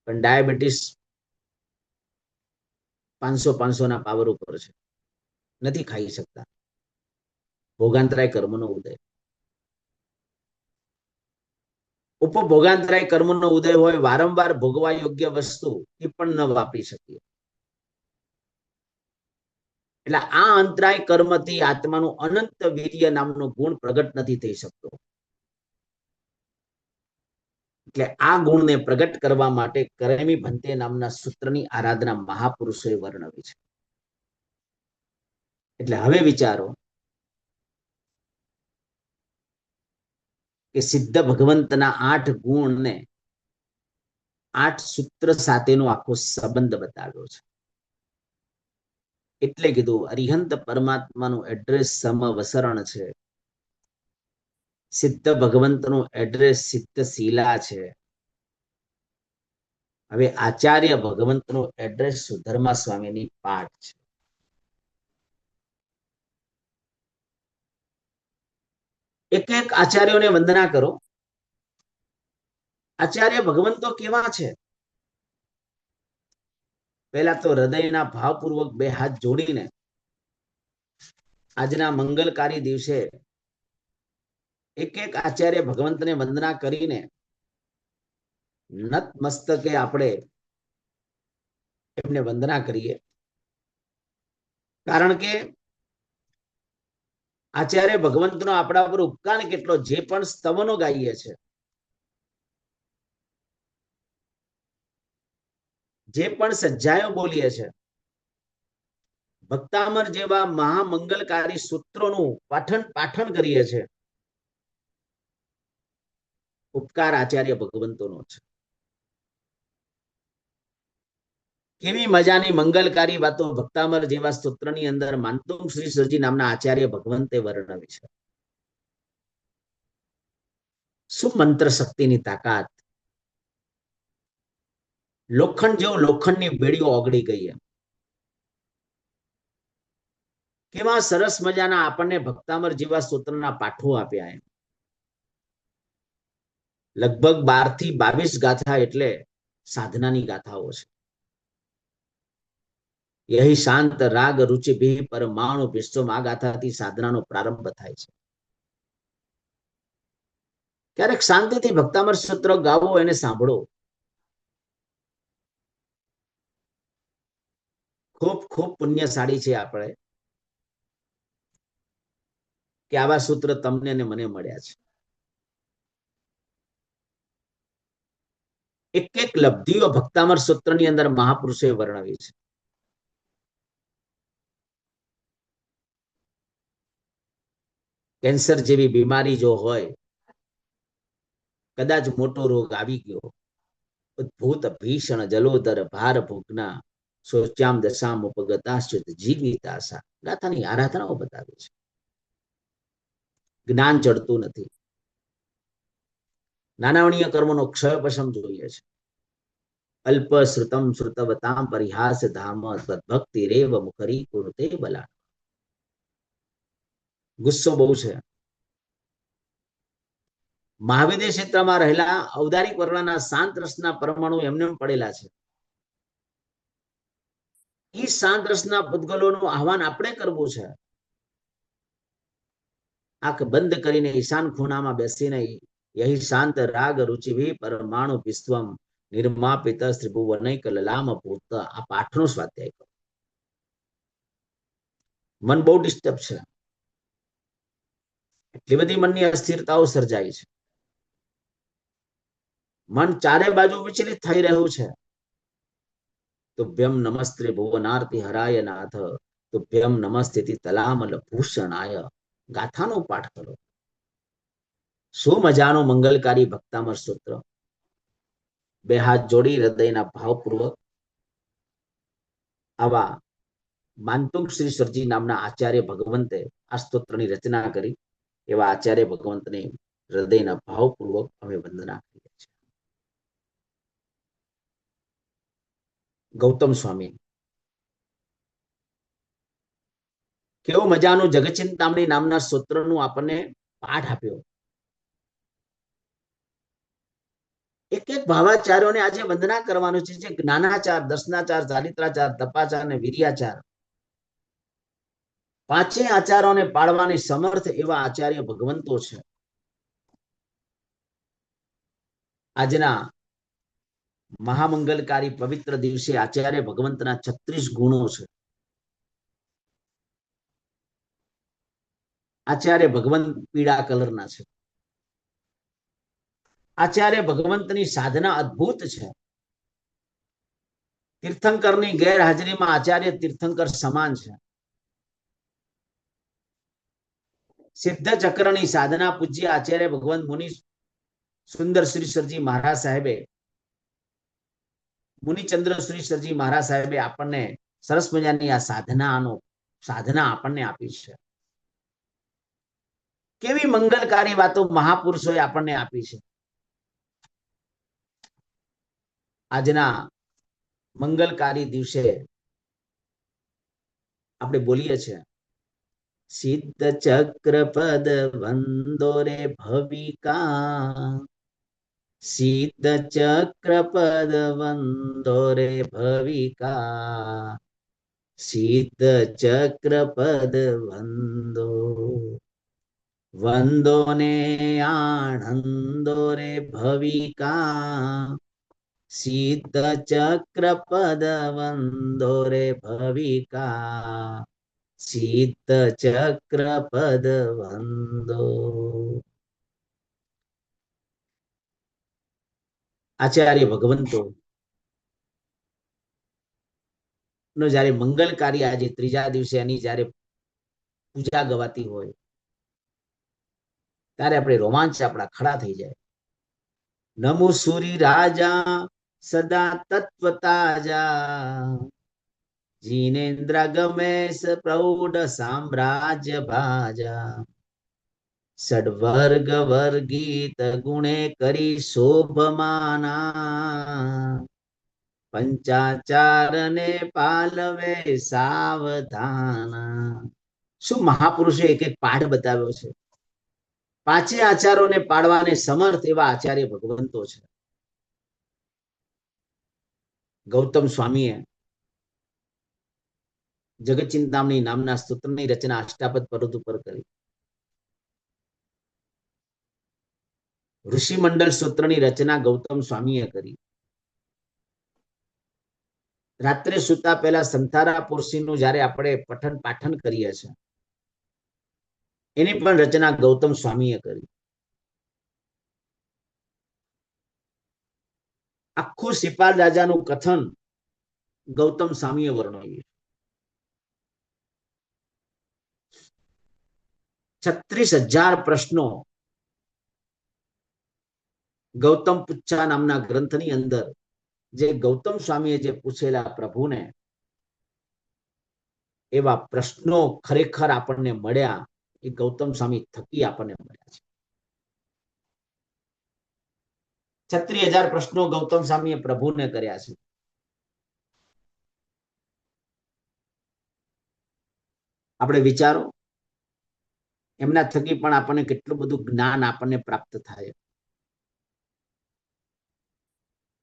પણ ડાયાબિટીસ 500 ના પાવર ઉપર છે, નથી ખાઈ શકતા. ભોગાંતરાય કર્મનો ઉદય. ઉપભોગાંતરાય કર્મનો ઉદય હોય, વારંવાર ભોગવા યોગ્ય વસ્તુ એ પણ ન વાપરી શકીએ. એટલે આ અંતરાય કર્મથી આત્માનું અનંત વીર્ય નામનો ગુણ પ્રગટ નથી થઈ શકતો. એટલે આ ગુણને પ્રગટ કરવા માટે કરમી ભંતે નામના સૂત્રની આરાધના મહાપુરુષોએ વર્ણવી છે. એટલે હવે વિચારો કે સિદ્ધ ભગવંતના 8 ગુણને 8 સૂત્ર સાથેનો આખો સંબંધ બતાવ્યો છે. એટલે કીધું અરિહંત પરમાત્માનું એડ્રેસ સમવસરણ છે, સિદ્ધ ભગવંતનું એડ્રેસ સિદ્ધ શીલા છે. હવે આચાર્ય ભગવંતનું એડ્રેસ સુધર્મા સ્વામીની પાઠ છે. એક એક આચાર્યોને વંદના કરો. આચાર્ય ભગવંતો કેવા છે? પહેલા તો હૃદયના ભાવપૂર્વક 2 હાથ જોડીને આજના મંગલકારી દિવસે એક એક આચાર્ય ભગવંતને વંદના કરીને નત મસ્તકે આપણે એમને વંદના કરીએ. કારણ કે આચાર્ય ભગવંતનો આપણા પર ઉપકાર કેટલો, જે પણ સ્તવનો ગાઈએ છે, જે પણ સજ્જાયો બોલીએ છે, ભક્તામર જેવા મહામંગલકારી સૂત્રોનું પાઠન કરીએ છે, ઉપકાર આચાર્ય ભગવંતોનો છે. કેવી મજાની મંગલકારી વાતો ભક્તામર જેવા સ્તોત્રની અંદર માનતુંગ શ્રી સરજી નામના આચાર્ય ભગવંતે વર્ણવી છે. શું મંત્ર શક્તિની તાકાત! લોખંડ જેવો લોખંડની બેડીઓ ઓગળી ગઈ એમ. કેવા સરસ મજાના આપણને ભક્તામર જેવા સ્તોત્રના પાઠો આપ્યા એમ. લગભગ 12 થી 22 ગાથા એટલે સાધનાની ગાથાઓ છે. યહી શાંત રાગ રુચિ ભી પરમાણુ વિશ્વમ, આ ગાથાથી સાધનાનો પ્રારંભ થાય છે. ક્યારેક શાંતિથી ભક્તામર સૂત્ર ગાવો, એને સાંભળો. ખૂબ ખૂબ પુણ્યશાળી છે આપણે કે આવા સૂત્ર તમને અને મને મળ્યા છે. એક એક લબ્ધિઓ ભક્તામર સૂત્રની અંદર મહાપુરુષોએ વર્ણવી છે. કેન્સર જેવી બીમારી જો હોય, કદાચ મોટો રોગ આવી ગયો, ઉદ્ભૂત ભીષણ જલોદર ભાર ભૂગના શોચ્યામ દશામ ઉપગતાશ્ચિત જીવિતાશા ગાથાની આરાધનાઓ બતાવે છે. જ્ઞાન ચડતું નથી. નાનાવણીય કર્મનો ક્ષય પશમ જોઈએ છે. અલ્પ શ્રુતમ શ્રુતવતામ પરિહાસ ધામ તદ્ભક્તિ રેવ મુખરી કુરુતે બલા. ગુસ્સો બહુ છે. મહાવિદ્ય ક્ષેત્રમાં રહેલા ઔદારિક વર્ણના શાંત રસના પરમાણુ એમને પડેલા છે. એ શાંત રસના પૂતગલોનું આહવાન આપણે કરવું છે. આંખ બંધ કરીને ઈશાન ખૂણામાં બેસીને યહી શાંત રાગ રુચિભી પરમાણુ વિશ્વમ નિર્માપિત ત્રિભુવનૈક લલામ ભૂત. આ પાઠનો સ્વાધ્યાય કરો. મન બહુ ડિસ્ટર્બ છે. એટલી બધી મનની અસ્થિરતાઓ સર્જાય છે. મન ચારે બાજુ વિચલિત થઈ રહ્યું છે. તુભ્યમ નમસ્તે ભુવનાર્તિ હરાય નાથ, તુભ્યમ નમસ્તે તલામલ ભૂષણાય. ગાથાનો પાઠ કરો. શું મજાનો મંગલકારી ભક્તામર સૂત્ર. બે હાથ જોડી હૃદયના ભાવપૂર્વક આવા માનતુંગ શ્રી સરજી નામના આચાર્ય ભગવંતે આ સ્તોત્રની રચના કરી. એવા આચાર્ય ભગવંતને હૃદયના ભાવપૂર્વક અમે વંદના કરીએ છીએ. ગૌતમ સ્વામી કેવો મજાનું જગચિંતામણી નામના સૂત્રનું આપણને પાઠ આપ્યો. એક એક ભાવાચાર્યોને આજે વંદના કરવાનું છે, જે જ્ઞાનાચાર, દર્શનાચાર, ચારિત્રાચાર, તપાચાર અને વીર્યાચાર, પાંચે આચારોને પાળવાની સમર્થ એવા આચાર્ય ભગવંતો છે. આજના મહામંગલકારી પવિત્ર દિવસે આચાર્ય ભગવંતના 36 ગુણો છે. આચાર્ય ભગવંત પીળા કલરના છે. આચાર્ય ભગવંતની સાધના અદ્ભુત છે. તીર્થંકરની ગેરહાજરીમાં આચાર્ય તીર્થંકર સમાન છે. સિદ્ધ ચક્રની સાધના પૂજ્ય આચાર્ય ભગવંત મુનિ સુંદર શ્રી સરજી મહારાજ સાહેબે, મુનિચંદ્ર શ્રી સરજી મહારાજ સાહેબે આપણને સરસ મજાની આ સાધના આપણને આપી છે. કેવી મંગલકારી વાતો મહાપુરુષોએ આપણને આપી છે. આજના મંગલકારી દિવસે આપણે બોલીએ છીએ, સિદ્ધ ચક્ર પદ વંદો રે ભવિકા, સિદ્ધ ચક્ર પદ વંદો રે ભવિકા, સિદ્ધ ચક્ર પદ વંદો, વંદો ને આનંદો રે ભવિકા, સિદ્ધ ચક્ર પદ વંદો રે ભવિકા, સિદ્ધ ચક્ર પદ વંદો. આચાર્ય ભગવંતો નો જયારે મંગલકારી આજે ત્રીજા દિવસે એની જયારે પૂજા ગવાતી હોય ત્યારે આપણે રોમાંચ આપણા ખડા થઈ જાય. નમો સૂરી રાજા સદા તત્વ તાજા, જીનેન્દ્ર ગમેશ પ્રૌઢ સામ્રાજ્ય ભાજા, ષડવર્ગ વર્ગીત ગુણે કરી શોભમાના, પંચાચાર ને પાલવે સાવધાના. શું મહાપુરુષે એક એક પાઠ બતાવ્યો છે. પાંચે આચારોને પાડવાને સમર્થ એવા આચાર્ય ભગવંતો છે. ગૌતમ સ્વામીએ જગતચિંતામણી નામના સ્તોત્રની રચના અષ્ટાપદ પર્વત ઉપર કરી. ઋષિ મંડળ સૂત્રની રચના ગૌતમ સ્વામીએ કરી. રાત્રે સુતા પહેલા સંતારા પોર્શીનું જયારે આપણે પઠન પાઠન કરીએ છીએ, એની પણ રચના ગૌતમ સ્વામીએ કરી. આખું સિપાલ રાજાનું કથન ગૌતમ સ્વામીએ વર્ણવ્યું. 36,000 પ્રશ્નો ગૌતમ પુચ્છા નામના ગ્રંથની અંદર જે ગૌતમ સ્વામીએ જે પૂછેલા પ્રભુને, એવા પ્રશ્નો ખરેખર આપણને મળ્યા એ ગૌતમ સ્વામી થકી આપણને મળ્યા છે. 36,000 પ્રશ્નો ગૌતમ સ્વામીએ પ્રભુને કર્યા છે. આપણે વિચારો, એમના થકી પણ આપણને કેટલું બધું જ્ઞાન આપણને પ્રાપ્ત થાય.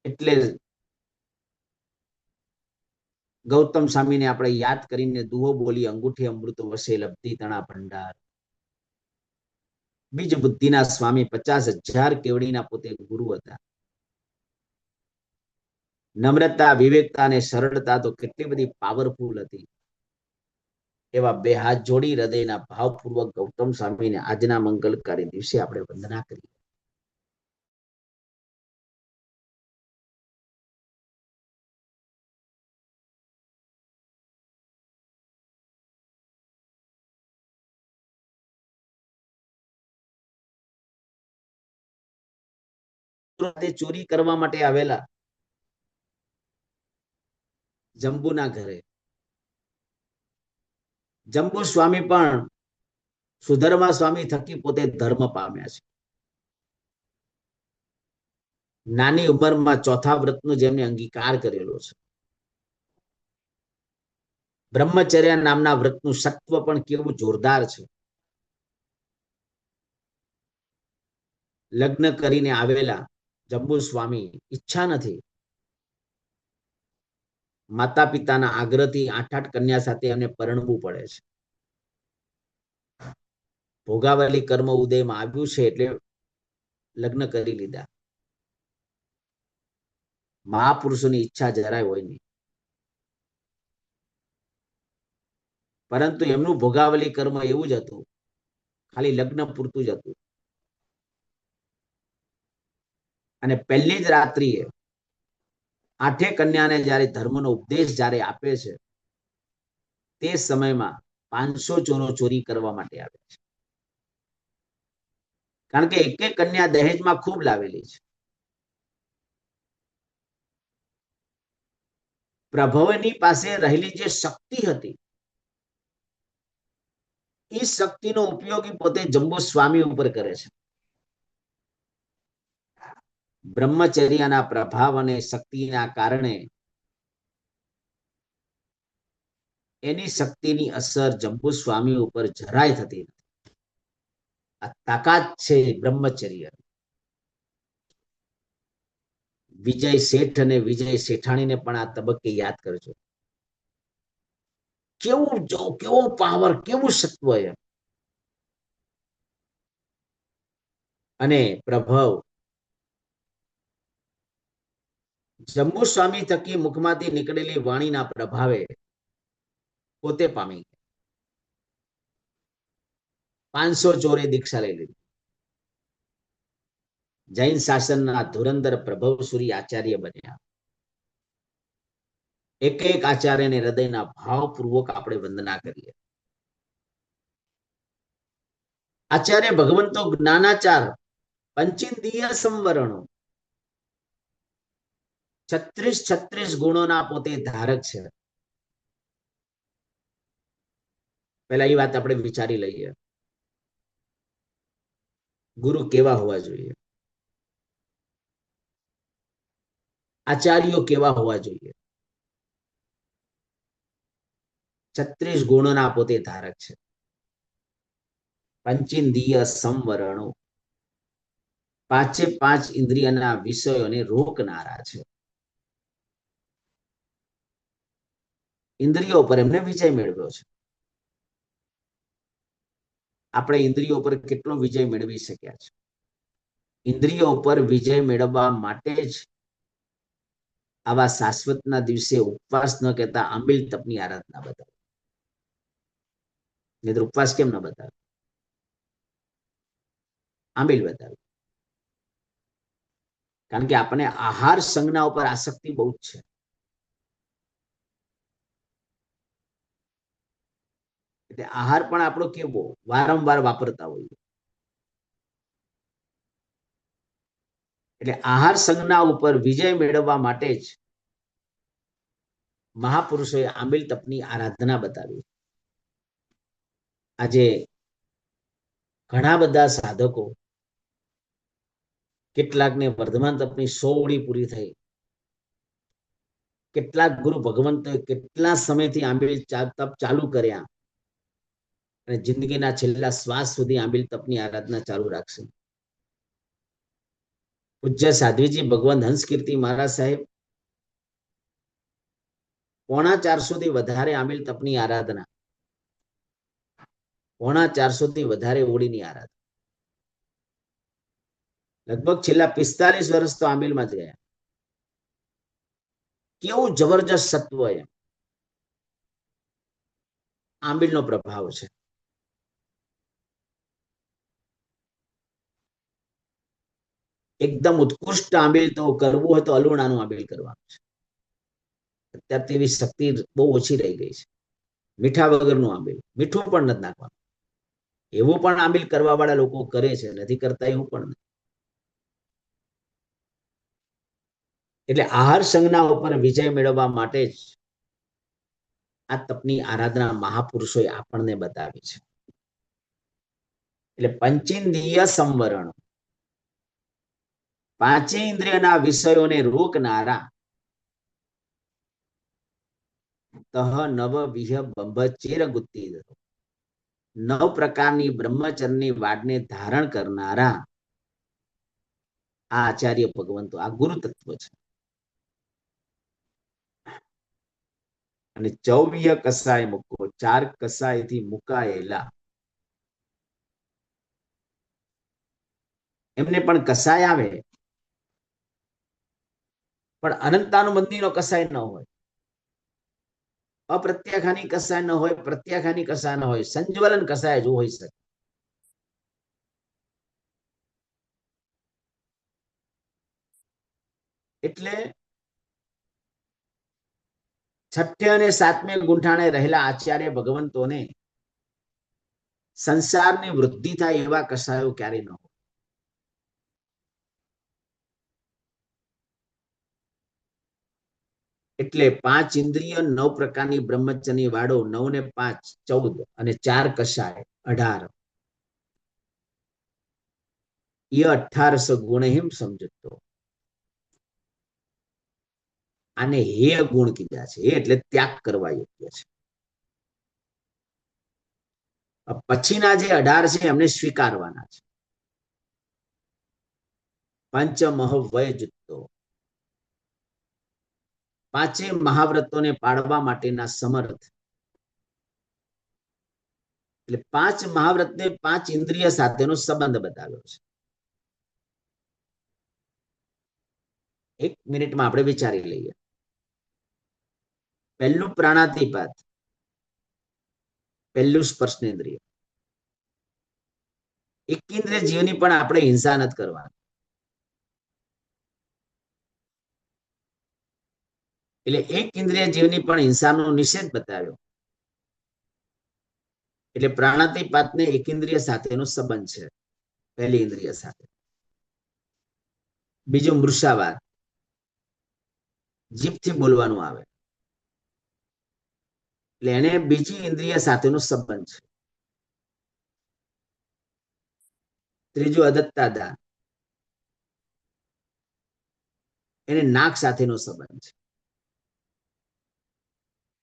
એટલે ગૌતમ સ્વામીને આપણે યાદ કરીને દુહો બોલી અંગૂઠી અમૃત વસે લબ્ધી તણા ભંડાર. બીજ બુદ્ધિના સ્વામી 50,000 કેવડીના પોતે ગુરુ હતા. નમ્રતા, વિવેકતા અને સરળતા તો કેટલી બધી પાવરફુલ હતી. એવા બે હાથ જોડી હૃદયના ભાવપૂર્વક ગૌતમ સ્વામીને આજના મંગલકારી દિવસે આપણે વંદના કરીએ. ચોરી કરવા માટે આવેલા જંબુના ઘરે જંબુ સ્વામી પણ સુધર્મા સ્વામી થકી પોતે ધર્મ પામ્યા છે. નાની ઉંમરમાં ચોથા વ્રતનો જેમને અંગીકાર કરેલો છે. બ્રહ્મચર્ય નામના વ્રતનું સત્વ પણ કેવું જોરદાર છે. લગ્ન કરીને આવેલા જંબુ સ્વામી ઈચ્છા નથી, માતા પિતાના આગ્રહથી 8 કન્યા સાથે એમને પરણવું પડે છે. ભોગાવલી કર્મ ઉદયમાં આવ્યું છે એટલે લગ્ન કરી લીધા. મહાપુરુષોની ઈચ્છા જરાય હોય નહીં, પરંતુ એમનું ભોગાવલી કર્મ એવું જ હતું, ખાલી લગ્ન પૂરતું જ હતું. અને પહેલી જ રાત્રિએ 8 કન્યાને જ્યારે ધર્મનો ઉપદેશ જ્યારે આપે છે, તે સમયમાં 500 ચોરો ચોરી કરવા માટે આવે છે. કારણ કે એક એક કન્યા દહેજમાં ખૂબ લાવેલી છે. પ્રભવની પાસે રહેલી જે શક્તિ હતી, એ શક્તિનો ઉપયોગ પોતે જંબુ સ્વામી ઉપર કરે છે. બ્રહ્મચર્યના પ્રભાવ અને શક્તિના કારણે એની શક્તિની અસર જંબુ સ્વામી ઉપર જરાય થતી નથી. આ તાકાત છે બ્રહ્મચર્ય. વિજય શેઠ અને વિજય શેઠાણીને પણ આ તબક્કે યાદ કરજો. કેવો પાવર, કેવું સત્વ એમ. અને પ્રભવ જંબુ સ્વામી થકી મુખમાંથી નીકળેલી વાણીના પ્રભાવે પોતે પામી 500 ચોરે દીક્ષા લઈ લીધી. જૈન શાસનના ધુરંધર પ્રભવસુરી આચાર્ય બન્યા. એક એક આચાર્યને હૃદયના ભાવપૂર્વક આપણે વંદના કરીએ. આચાર્ય ભગવંતો જ્ઞાનાચાર પંચેન્દ્રિય સંવરણો 36 ગુણોના પોતે ધારક છે. પહેલા એ વાત આપણે વિચારી લઈએ, ગુરુ કેવા હોવા જોઈએ, આચાર્યો કેવા હોવા જોઈએ. 36 ગુણોના પોતે ધારક છે. પંચેન્દ્રિય સંવરણો, 5 ઇન્દ્રિયના વિષયોને રોકનારા છે. ઇન્દ્રિયો પર એમને વિજય મેળવ્યો છે. આપણે ઇન્દ્રિયો પર કેટલો વિજય મેળવી શક્યા છે? ઇન્દ્રિયો પર વિજય મેળવવા માટે જ આવા શાશ્વતના દિવસે ઉપવાસ ન કહેતા આંબિલ તપની આરાધના બતાવે. નહીં તો ઉપવાસ કેમ ન બતાવે? આંબિલ બતાવે. કારણ કે આપણે આહાર સંજ્ઞા ઉપર આસક્તિ બહુ જ છે. એટલે આહાર પણ આપણો કેવો વારંવાર વાપરતા હોઈએ. એટલે આહાર સંજ્ઞા ઉપર વિજય મેળવવા માટે જ મહાપુરુષોએ આંબીલ તપની આરાધના બતાવી. આજે ઘણા બધા સાધકો, કેટલાકને વર્ધમાન તપની 100 ઓળી પૂરી થઈ, કેટલાક ગુરુ ભગવંતોએ કેટલા સમયથી આંબીલ તપ ચાલુ કર્યા અને જિંદગીના છેલ્લા શ્વાસ સુધી આંબીલ તપની આરાધના ચાલુ રાખશે. પૂજ્ય સાધ્વીજી ભગવાન હંસકીર્તિ મહારાજ સાહેબ 450 થી વધારે આંબીલ તપની આરાધના, 450 થી વધારે ઓળીની આરાધના, લગભગ છેલ્લા 45 વર્ષ તો આંબીલમાં જ ગયા. કેવું જબરજસ્ત સત્વ એમ આંબીલનો પ્રભાવ છે. એકદમ ઉત્કૃષ્ટ આંબીલ તો કરવું હોય તો અલુણાનું આંબીલ કરવાનું છે. અત્યારે તેવી શક્તિ બહુ ઓછી રહી ગઈ છે. મીઠા વગરનું આંબીલ, મીઠું પણ નથી નાખવાનું. એવું પણ આંબીલ કરવા વાળા લોકો કરે છે, નથી કરતા એવું પણ નથી. એટલે આહાર સંજ્ઞા ઉપર વિજય મેળવવા માટે જ આ તપની આરાધના મહાપુરુષોએ આપણને બતાવી છે. એટલે પંચેન્દ્રિય સંવરણ, પાંચે ઇન્દ્રિયના વિષયોને રોકનારા તહ નવ વિહ બંભચેર ગુત્તિ, 9 પ્રકારની બ્રહ્મચર્યની વાડને ધારણ કરનારા આ આચાર્ય ભગવંતો, આ ગુરુ તત્વ છે. અને 24 કસાય મૂકો, 4 કસાયથી મુકાયેલા એમને પણ કસાય આવે, પણ અનંતાનુબંધીનો કસાય ન હોય, અપ્રત્યાખાની કસાય ન હોય, પ્રત્યાખાની કસાય ન હોય, સંજ્વલન કસાય જો હોઈ શકે. એટલે 6ઠે અને 7મે ગુંઠાણે રહેલા આચાર્ય ભગવંતોને સંસારની વૃદ્ધિ થાય એવા કસાયો ક્યારે ન હોય. એટલે 5 ઇન્દ્રિય, 9 પ્રકારની બ્રહ્મચર્યની વાડો, 9 ને 5 14 અને 4 કસાય 18, એ 18 ગુણ હિમ સમજતો. આને હે ગુણ કીધા છે. એટલે ત્યાગ કરવા યોગ્ય છે. પછીના જે 18 છે એમને સ્વીકારવાના છે. પંચમહવય જુત્તો, 5 મહાવ્રતોને પાળવા માટેના સમર્થ. એટલે 5 મહાવ્રતને 5 ઇન્દ્રિય સાથેનો સંબંધ બતાવ્યો છે. 1 મિનિટમાં આપણે વિચારી લઈએ. પહેલું પ્રાણાતિપાત, પહેલું સ્પર્શનેન્દ્રિય. એક ઇન્દ્રિય જીવની પણ આપણે હિંસા નથી કરવાની. એટલે એક ઇન્દ્રિય જીવની પણ હિંસાનો નિષેધ બતાવ્યો. એટલે પ્રાણાતિપાતને એક ઇન્દ્રિય સાથેનો સંબંધ છે, પહેલી ઇન્દ્રિય સાથે. બીજું મૃષાવાદ, જીભથી બોલવાનું આવે, એટલે એને બીજી ઇન્દ્રિય સાથેનો સંબંધ છે. ત્રીજું અદત્તાદાન, એને નાક સાથેનો સંબંધ છે.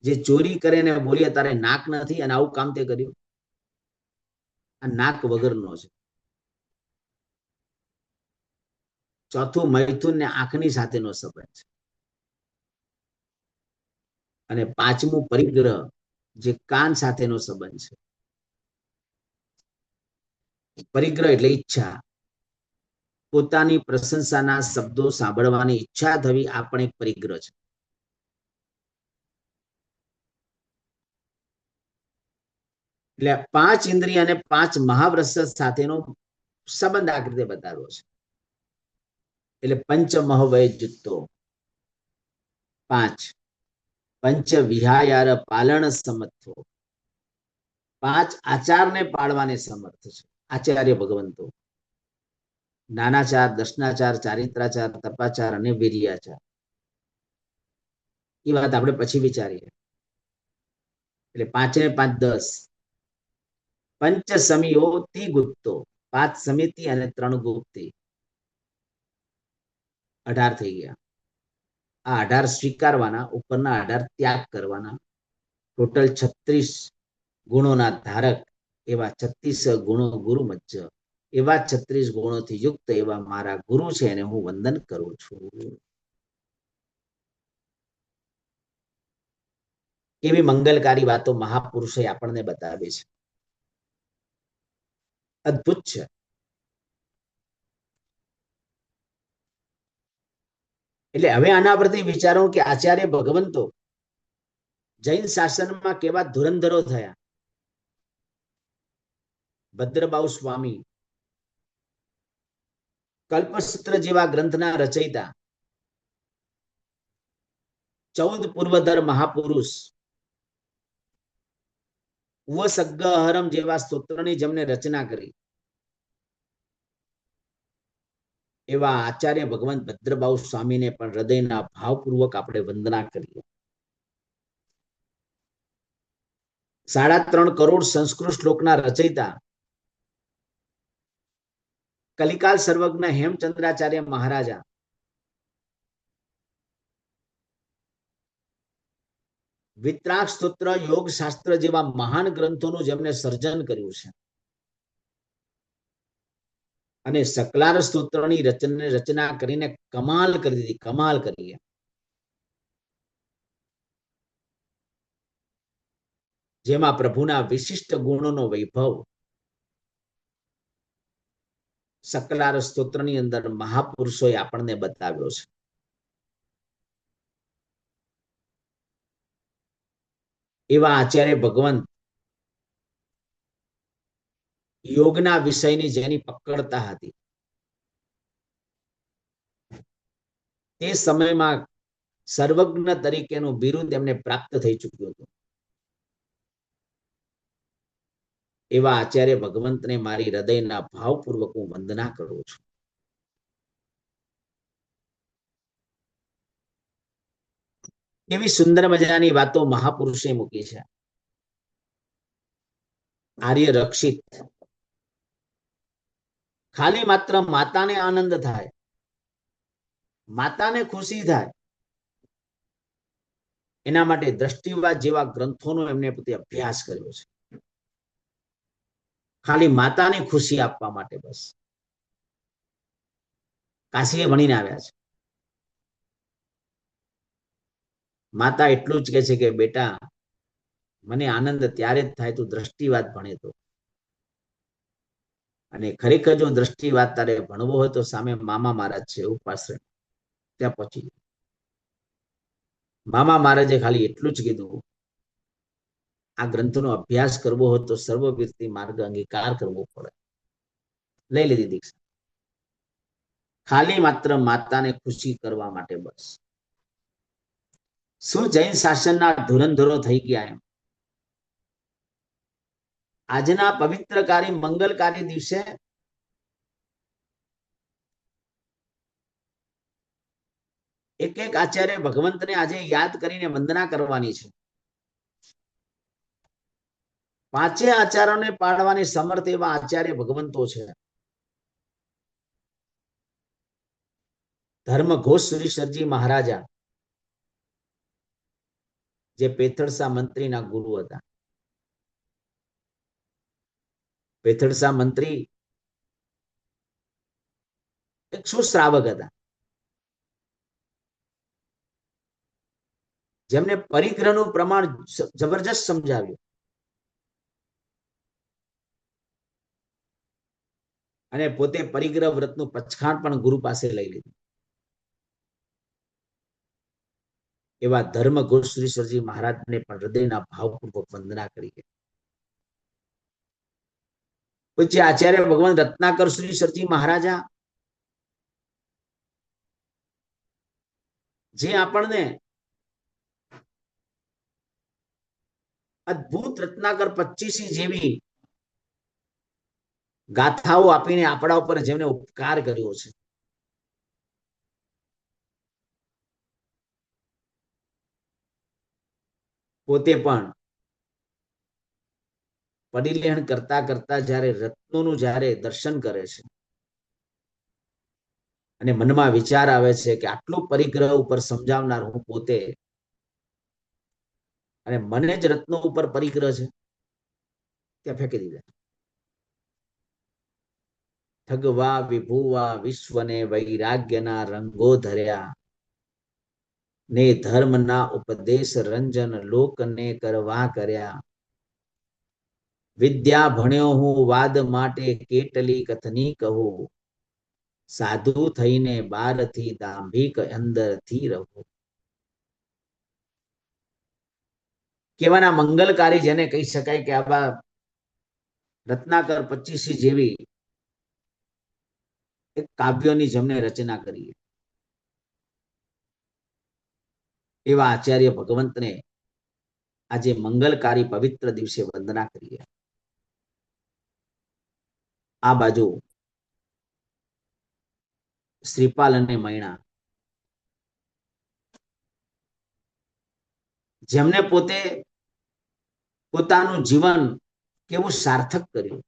જે ચોરી કરે ને બોલીએ તારે નાક નથી અને આવું કામ તે કર્યું, આ નાક વગરનો છે. ચોથું મૈથુન ને આંખની સાથેનો સંબંધ છે. અને 5મું પરિગ્રહ, જે કાન સાથેનો સંબંધ છે. પરિગ્રહ એટલે ઈચ્છા, પોતાની પ્રશંસાના શબ્દો સાંભળવાની ઈચ્છા થવી, આ પણ એક પરિગ્રહ છે. એટલે 5 ઇન્દ્રિય અને 5 મહાવ્રત સાથેનો સંબંધ આ રીતે બતાવ્યો છે. એટલે પંચમહવય જુત્તો, 5 પંચ વિહાયાર પાલન સમત્વો, પાંચ આચારને પાળવાને સમર્થ છે આચાર્ય ભગવંતો. નાનાચાર, દર્શનાચાર, ચારિત્રાચાર, તપાચાર અને વીર્યાચાર. એ વાત આપણે પછી વિચારીએ. એટલે 5 ને 5 10. પંચ સમિયોતિ ગુપ્તો, 5 સમિતિ અને 3 ગુપ્તી, 18 થઈ ગયા. આ 18 સ્વીકારવાના, ઉપરના 18 ત્યાગ કરવાના. ટોટલ 36 ગુણોના ધારક એવા 36 ગુણો ગુરુ મજ્જ, એવા 36 ગુણોથી યુક્ત એવા મારા ગુરુ છે એને હું વંદન કરું છું. એવી મંગલકારી વાતો મહાપુરુષે આપણને બતાવે છે. અદ્ભુત છે. એટલે હવે આના પરથી વિચારો કે આચાર્ય ભગવંતો જૈન શાસનમાં કેવા ધુરંધરો થયા. ભદ્રબાહુ સ્વામી કલ્પસૂત્ર જેવા ગ્રંથના રચયિતા, 14 પૂર્વધર મહાપુરુષ, ઉવસગ્ગહરમ જેવા સ્તોત્રની જેમને રચના કરી, એવા આચાર્ય ભગવંત ભદ્રબાહુ સ્વામીને પણ હૃદયના ભાવપૂર્વક આપણે વંદના કરીએ. 3.5 કરોડ સંસ્કૃત શ્લોકના રચયિતા, કલિકાલ સર્વજ્ઞ હેમચંદ્રાચાર્ય મહારાજા, વિતરાગ સ્તોત્ર, યોગ શાસ્ત્ર જેવા મહાન ગ્રંથોનું જેમને સર્જન કર્યું છે, અને સકલાર સ્તોત્રની રચના કરીને કમાલ કરી દીધી, કમાલ કરી. જેમાં પ્રભુના વિશિષ્ટ ગુણોનો વૈભવ સકલાર સ્તોત્રની અંદર મહાપુરુષોએ આપણને બતાવ્યો છે. એવા આચાર્ય ભગવંત યોગના વિષયની જેની પકડતા હતી, તે સમયમાં સર્વજ્ઞ તરીકેનું બિરુદ એમને પ્રાપ્ત થઈ ચૂક્યું હતું. એવા આચાર્ય ભગવંતને મારી હૃદયના ભાવપૂર્વક હું વંદના કરું છું. એવી સુંદર મજાની વાતો મહાપુરુષે મૂકી છે. આર્ય રક્ષિત, ખાલી માત્ર માતાને આનંદ થાય, માતાને ખુશી થાય, એના માટે દ્રષ્ટિવાદ જેવા ગ્રંથોનો એમને પોતે અભ્યાસ કર્યો છે. ખાલી માતાને ખુશી આપવા માટે બસ. કાશીએ ભણીને આવ્યા છે. માતા એટલું જ કહે છે કે બેટા, મને આનંદ ત્યારે જ થાય તું દ્રષ્ટિવાદ ભણે તો. અને ખરેખર જો દ્રષ્ટિવાદ તારે ભણવો હોય તો સામે મામા મહારાજ છે ઉપાશ્રય, ત્યાં પહોંચી. મામા મહારાજે ખાલી એટલું જ કીધું, આ ગ્રંથોનો અભ્યાસ કરવો હોય તો સર્વવ્યક્તિ માર્ગ અંગીકાર કરવો પડે. લઈ લીધી દીક્ષા. ખાલી માત્ર માતાને ખુશી કરવા માટે બસ. શું જૈન શાસનના ધુરંધરો થઈ ગયા એમ. આજના પવિત્રકારી મંગલકારી દિવસે એક એક આચાર્ય ભગવંતને આજે યાદ કરીને વંદના કરવાની છે. 5 આચારોને પાળવાની સમર્થ એવા આચાર્ય ભગવંતો છે. ધર્મ ઘોષ શ્રીશરજી મહારાજા, જે પેથળસા મંત્રીના ગુરુ હતા. પેથળસા મંત્રી એક સુશ્રાવક હતા, જેમને પરિગ્રહનું પ્રમાણ જબરજસ્ત સમજાવ્યું. અને પોતે પરિગ્રહ વ્રતનું પચખાણ પણ ગુરુ પાસે લઈ લીધું. એવા ધર્મ ગુરુ શ્રી સરજી મહારાજને પણ હૃદયના ભાવપૂર્વક વંદના કરીએ. પછી આચાર્ય ભગવાન રત્નાકર શ્રી સરજી મહારાજા, જે આપણને અદ્ભુત રત્નાકર 25 જેવી ગાથાઓ આપીને આપણા ઉપર જેમને ઉપકાર કર્યો છે, પોતે પણ પરિલેહન કરતા કરતા જ્યારે રત્નોનું જ્યારે દર્શન કરે છે અને મનમાં વિચાર આવે છે કે આટલો પરિગ્રહ ઉપર સમજાવનાર હું પોતે, અને મને જ રત્નો ઉપર પરિગ્રહ છે, ત્યાં ફેંકી દીધા. ઠગવા વિભુવા વિશ્વને વૈરાગ્યના રંગો ધર્યા, ને ધર્મના ઉપદેશ રંજન લોકને કરવા કર્યા. વિદ્યા ભણ્યો હું વાદ માટે કેટલી કથની કહું, સાધુ થઈને બારથી દાંભિક અંદરથી રહું. કેવાના મંગલકારી જેને કહી શકાય કે આવા રત્નાકર 25 જેવી એક કાવ્યોની જેમને રચના કરી, એવા આચાર્ય ભગવંતને આજે મંગલકારી પવિત્ર દિવસે વંદના કરીએ. આ બાજુ શ્રીપાલ અને મૈણા, જેમને પોતે પોતાનું જીવન કેવું સાર્થક કર્યું,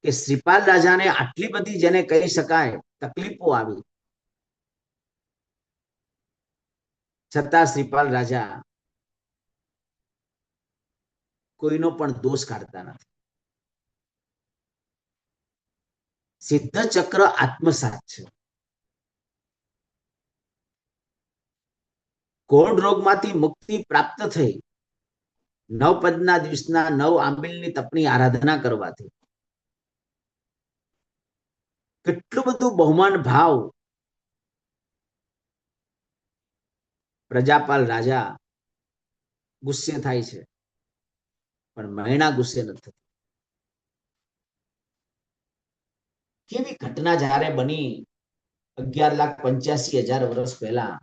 કે શ્રીપાલ રાજાને આટલી બધી જેને કહી શકાય તકલીફો આવી, છતાં શ્રીપાલ રાજા કોઈનો પણ દોષ કાઢતા નથી. સિદ્ધ ચક્ર આત્મસાત છે. કોઢ રોગમાંથી મુક્તિ પ્રાપ્ત થઈ, નવપદના દિવસના 9 આંબીલની તપની આરાધના કરવાથી કેટલું બધું બહુમાન ભાવ પ્રજાપાલ રાજા ગુસ્સે થાય છે, પણ મૈણા ગુસ્સે નથી થતી. કેવી ઘટના જ્યારે બની 11,85,000 વર્ષ પહેલા,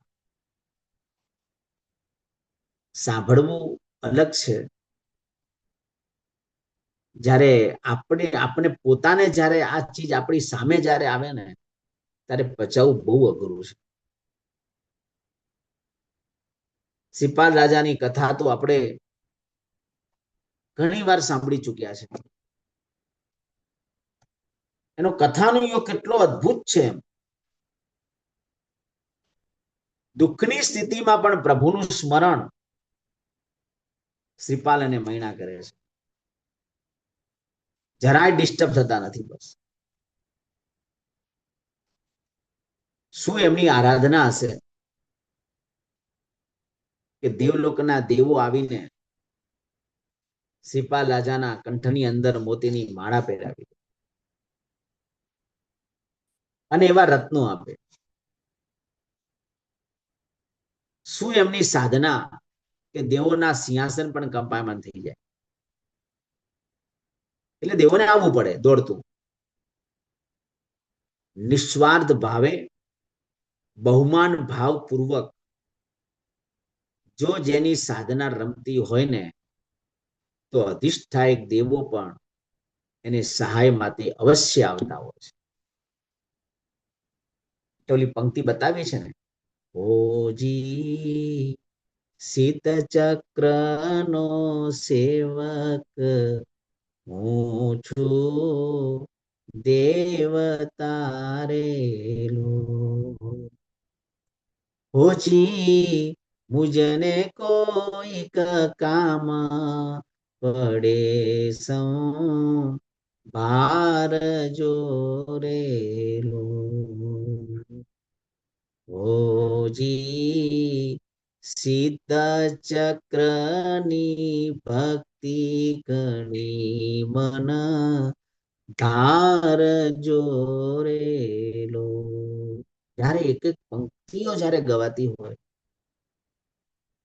સાંભળવું અલગ છે, જ્યારે આપણે પોતાને જ્યારે આ ચીજ આપણી સામે જ્યારે આવે ને ત્યારે બચાવવું બહુ અઘરું છે. શ્રીપાલ રાજાની કથા તો આપણે ઘણી વાર સાંભળી ચૂક્યા છે. એનો કથાનો યોગ કેટલો અદ્ભુત છે. દુઃખની સ્થિતિમાં પણ પ્રભુનું સ્મરણ શ્રીપાલ અને મૈણા કરે છે, જરાય ડિસ્ટર્બ થતા નથી. બસ શું એમની આરાધના હશે કે દેવલોકના દેવો આવીને શ્રીપાલ રાજાના કંઠની અંદર મોતીની માળા પહેરાવી અને એવા રત્નો આપે. શું એમની સાધના કે દેવોના સિંહાસન પણ કંપાયમાન થઈ જાય. એટલે દેવોને આવવું પડે દોડતું. નિસ્વાર્થ ભાવે બહુમાન ભાવપૂર્વક જો જેની સાધના રમતી હોય ને, તો અધિષ્ઠાયક દેવો પણ એને સહાય માટે અવશ્ય આવતા હોય છે. ઓલી પંક્તિ બતાવી છે ને, ઓજી શીત ચક્ર નો સેવક હું છું દેવતારેલો, હોજી મુજને કોઈક કામ પડે સૌ ભાર જોરેલો, ઓજી સિદ્ધ ચક્રની ભક્તિ ઘણી મન ધાર જોરેલો. જયારે એક એક પંક્તિઓ જયારે ગવાતી હોય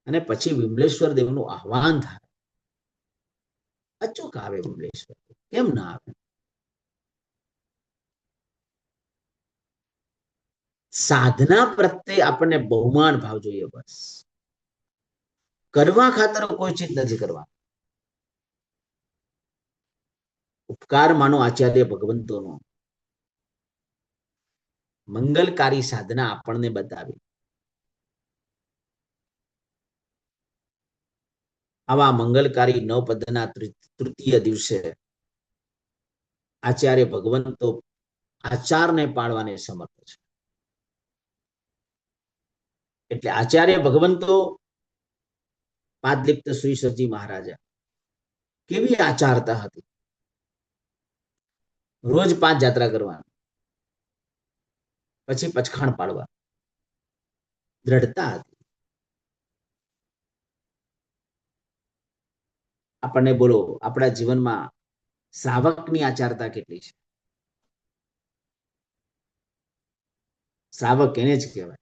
અને પછી વિમલેશ્વર દેવનું આહવાન થાય, અચૂક આવે વિમલેશ્વર, કેમ ના આવે? સાધના પ્રત્યે આપણને બહુમાન ભાવ જોઈએ. બસ કરવા ખાતર કોઈ ચીજ નથી કરવા. ઉપકાર માનો આચાર્ય ભગવંતોનો, મંગલકારી સાધના આપણને બતાવી. આવા મંગલકારી નવપદના તૃતીય દિવસે આચાર્ય ભગવંતો આચારને પાળવાને સમર્થ છે. એટલે આચાર્ય ભગવંતો પાદલિપ્ત શ્રી સજી મહારાજા કેવી આચારતા હતી. રોજ 5 જાત્રા કરવાની, પછી પચખાણ પાડવા, દ્રઢતા હતી. આપણને બોલો, આપણા જીવનમાં શ્રાવકની આચારતા કેટલી છે? શ્રાવક એને જ કહેવાય.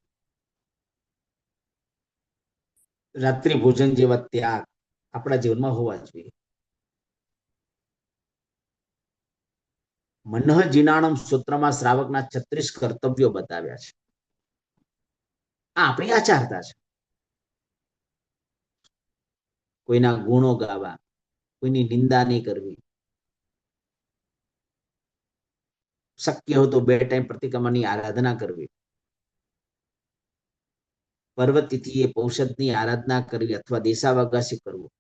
રાત્રિ ભોજન જેવા ત્યાગ આપણા જીવનમાં હોવા જોઈએ. મનઃ જીનાણમ સૂત્રમાં શ્રાવકના 36 કર્તવ્યો બતાવ્યા છે. આ આપણી આચારતા છે. કોઈના ગુણો ગાવા, કોઈની નિંદા નહીં કરવી, શક્ય હોય તો 2 ટાઈમ પ્રતિક્રમણની આરાધના કરવી, પર્વતિથિએ પૌષદની આરાધના કરવી અથવા દેશાવકાશી કરવું,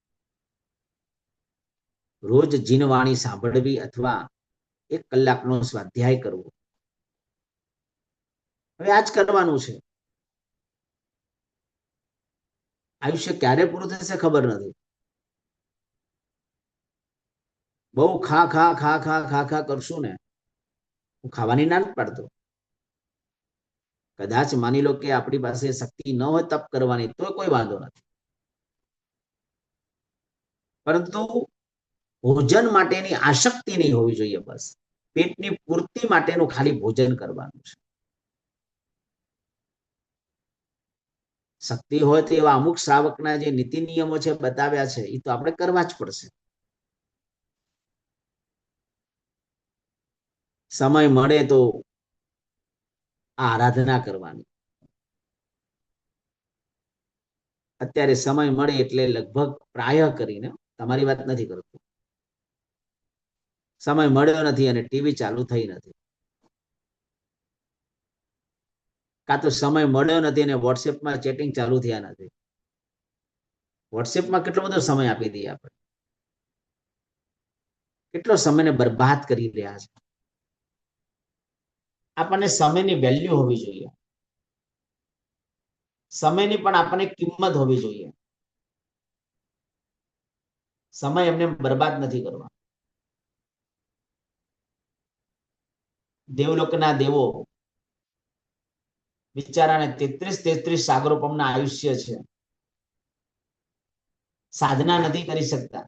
રોજ જીનવાણી સાંભળવી અથવા 1 કલાકનો સ્વાધ્યાય કરવો. હવે આ જ કરવાનું છે. આયુષ્ય ક્યારે પૂરું થશે ખબર નથી. બહુ ખા ખા ખા ખા ખા ખા કરશું ને, હું ખાવાની ના નથી પાડતો. કદાચ માની લો કે આપણી પાસે શક્તિ ન હોય તપ કરવાની, તો કોઈ વાંધો નથી. પરંતુ ભોજન માટેની આસક્તિ નહીં હોવી જોઈએ. બસ પેટની પૂર્તિ માટેનું ખાલી ભોજન કરવાનું છે. શક્તિ હોય તો એવા અમુક શ્રાવકના જે નીતિ નિયમો છે બતાવ્યા છે, એ તો આપણે કરવા જ પડશે. સમય મળે તો આરાધના કરવાની. અત્યારે સમય મળે એટલે લગભગ પ્રાય કરીને, તમારી વાત નથી કરતો, સમય મળ્યો નથી અને ટીવી ચાલુ થઈ નથી, કાં તો સમય મળ્યો નથી અને વોટ્સએપમાં ચેટિંગ ચાલુ થયા નથી. વોટ્સએપમાં કેટલો બધો સમય આપી દઈએ આપણે, કેટલો સમયને બરબાદ કરી રહ્યા છે. આપણને સમયની વેલ્યુ હોવી જોઈએ, સમયની પણ આપણને કિંમત હોવી જોઈએ. સમય એમને બરબાદ નથી કરવા. દેવલોકના દેવો બિચારાને 33 સાગરોપમના આયુષ્ય છે, સાધના નથી કરી શકતા,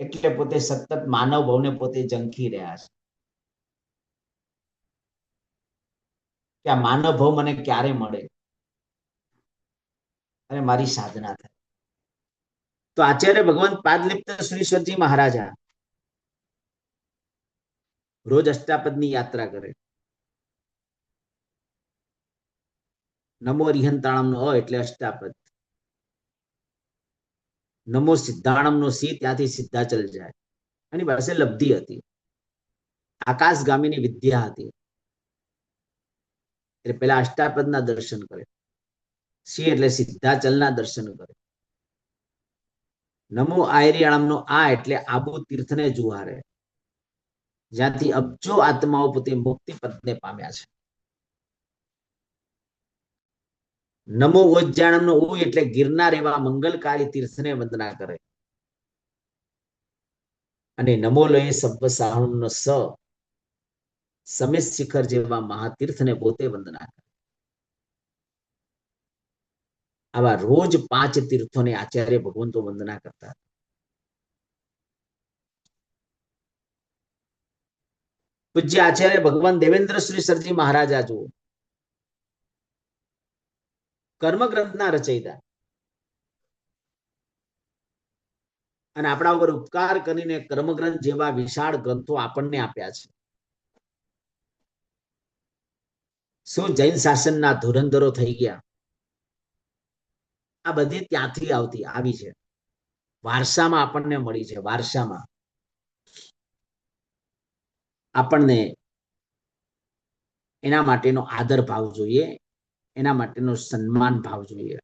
એટલે પોતે સતત માનવ ભાવને પોતે ઝંખી રહ્યા છે કે આ માનવ ભાવ મને ક્યારે મળે અને મારી સાધના થાય. તો આચાર્ય ભગવાન પાદલિપ્ત શ્રી સજી મહારાજા રોજ અષ્ટાપદની યાત્રા કરે. નમો રિહંતાણમનો અ એટલે અષ્ટાપદ, નમો સિદ્ધાણમનો સી ત્યાંથી સિદ્ધાચલ જાય. એની પાસે લબ્ધિ હતી, આકાશગામીની વિદ્યા હતી. એટલે પેલા અષ્ટાપદના દર્શન કરે, સી એટલે સિદ્ધાચલના દર્શન કરે. નમો આયરિયાણમનો આ એટલે આબુ તીર્થને જુહારે, જ્યાંથી અબજો આત્માઓ પોતે મુક્તિ પદને પામ્યા છે. નમો ઓજ્જાણમનો ઓ એટલે ગિરનાર એવા મંગલકારી તીર્થને વંદના કરે. અને નમો લય સબ્બ સાહુનો સ સમેત શિખર જેવા મહાતીર્થને પોતે વંદના કરે. આવા રોજ 5 તીર્થોને આચાર્ય ભગવંતો વંદના કરતા. પૂજ્ય આચાર્ય ભગવાન દેવેન્દ્ર શ્રી સરજી મહારાજા જુઓ, કર્મગ્રંથના રચયિતા અને આપણા ઉપર ઉપકાર કરીને કર્મગ્રંથ જેવા વિશાળ ગ્રંથો આપણને આપ્યા છે. શું જૈન શાસનના ધુરંધરો થઈ ગયા? આ બધી ત્યાંથી આવી છે, વારસામાં આપણને મળી છે. વારસામાં આપણને એના માટેનો આદર ભાવ જોઈએ, એના માટેનો સન્માન ભાવ જોઈએ.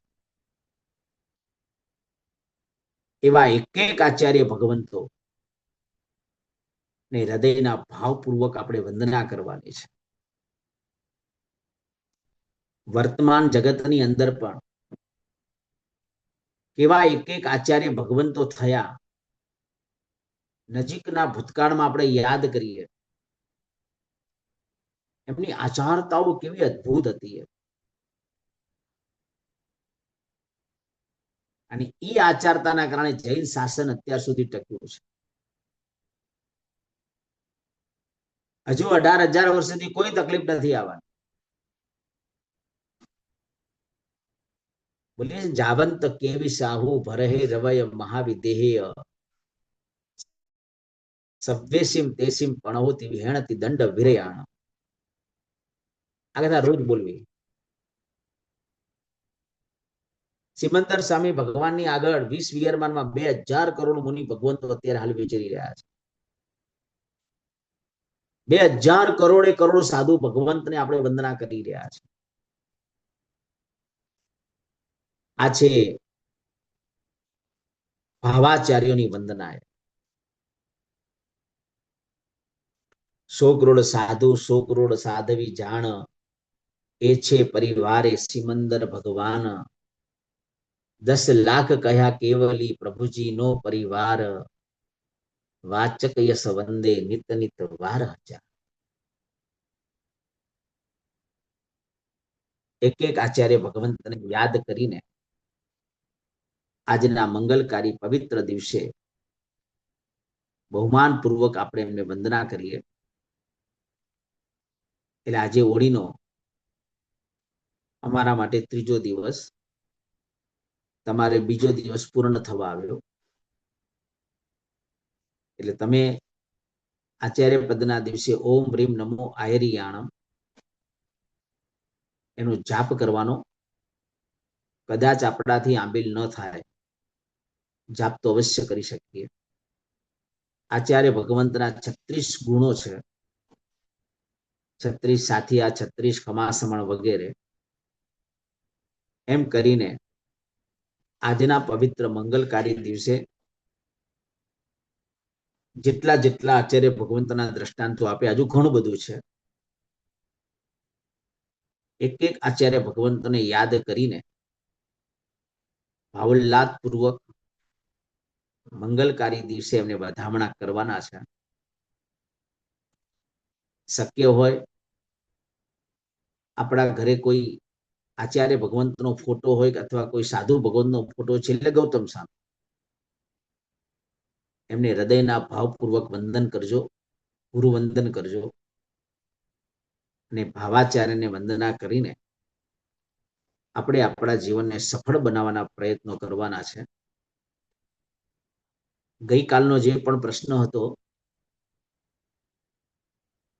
એવા એક એક આચાર્ય ભગવંતો ને હૃદયના ભાવપૂર્વક આપણે વંદના કરવાની છે. વર્તમાન જગતની અંદર પણ કેવા એક એક આચાર્ય ભગવંતો થયા, નજીકના ભૂતકાળમાં આપણે યાદ કરીએ, એમની આચારતાઓ કેવી અદ્ભુત હતી. અને એ આચારતાના કારણે જૈન શાસન અત્યાર સુધી ટક્યું છે. હજુ 18,000 વર્ષથી કોઈ તકલીફ નથી આવવાની. બોલીએ જાવંત કેવી સાહુ ભરહે રવય મહાવિદેહય સવ્યસીમ તેસીમ પણહોતી વિહેણતી દંડ વિરયાણ. આ કથા રોજ બોલવી. સિમંદર સ્વામી ભગવાનની આગળ 20 વિયરમાનમાં 2,000 કરોડ મુનિ ભગવંતો અત્યારે હાલ વિચરી રહ્યા છે. 2,000 કરોડે કરોડ સાધુ ભગવંતને આપણે વંદના કરી રહ્યા છે. આ છે ભાવાચાર્યોની વંદના. 100 કરોડ સાધુ 100 કરોડ સાધવી જાણ, એ છે પરિવારે સિમંદર ભગવાન. 10 લાખ કહ્યા કેવલી પ્રભુજી નો પરિવાર, વાચક યશ વંદે નિત નિત વાર હજાર. એક એક આચાર્ય ભગવંતને યાદ કરીને આજના મંગલકારી પવિત્ર દિવસે બહુમાન પૂર્વક આપણે એમને વંદના કરીએ. એટલે આજે હોળીનો અમારા માટે ત્રીજો દિવસ, તમારે બીજો દિવસ પૂર્ણ થવા આવ્યો. એટલે તમે આચાર્ય પદના દિવસે ઓમ રીમ નમો આયરિયાણમ એનો જાપ કરવાનો. કદાચ આપણાથી આંબિલ ન થાય, જાપ તો અવશ્ય કરી શકીએ. આચાર્ય ભગવંતના 36 ગુણો છે. 36 સાથિયા, 36 ખમાસમણ વગેરે. એમ કરીને આજના પવિત્ર મંગલકારી દિવસે જેટલા જેટલા આચાર્ય ભગવંતના દ્રષ્ટાંતો આપે, હજુ ઘણું બધું છે. એક એક આચાર્ય ભગવંતને યાદ કરીને ભાવલ્લાદ પૂર્વક મંગલકારી દિવસે એમને વધામણા કરવાના છે. શક્ય હોય આપણા ઘરે કોઈ આચાર્ય ભગવંતનો ફોટો હોય અથવા કોઈ સાધુ ભગવંતનો ફોટો છે, એટલે ગૌતમ સ્વામી, એમને હૃદયના ભાવપૂર્વક વંદન કરજો, ગુરુ વંદન કરજો. અને ભાવાચાર્યને વંદના કરીને આપણે આપણા જીવનને સફળ બનાવવાના પ્રયત્નો કરવાના છે. ગઈકાલનો જે પણ પ્રશ્ન હતો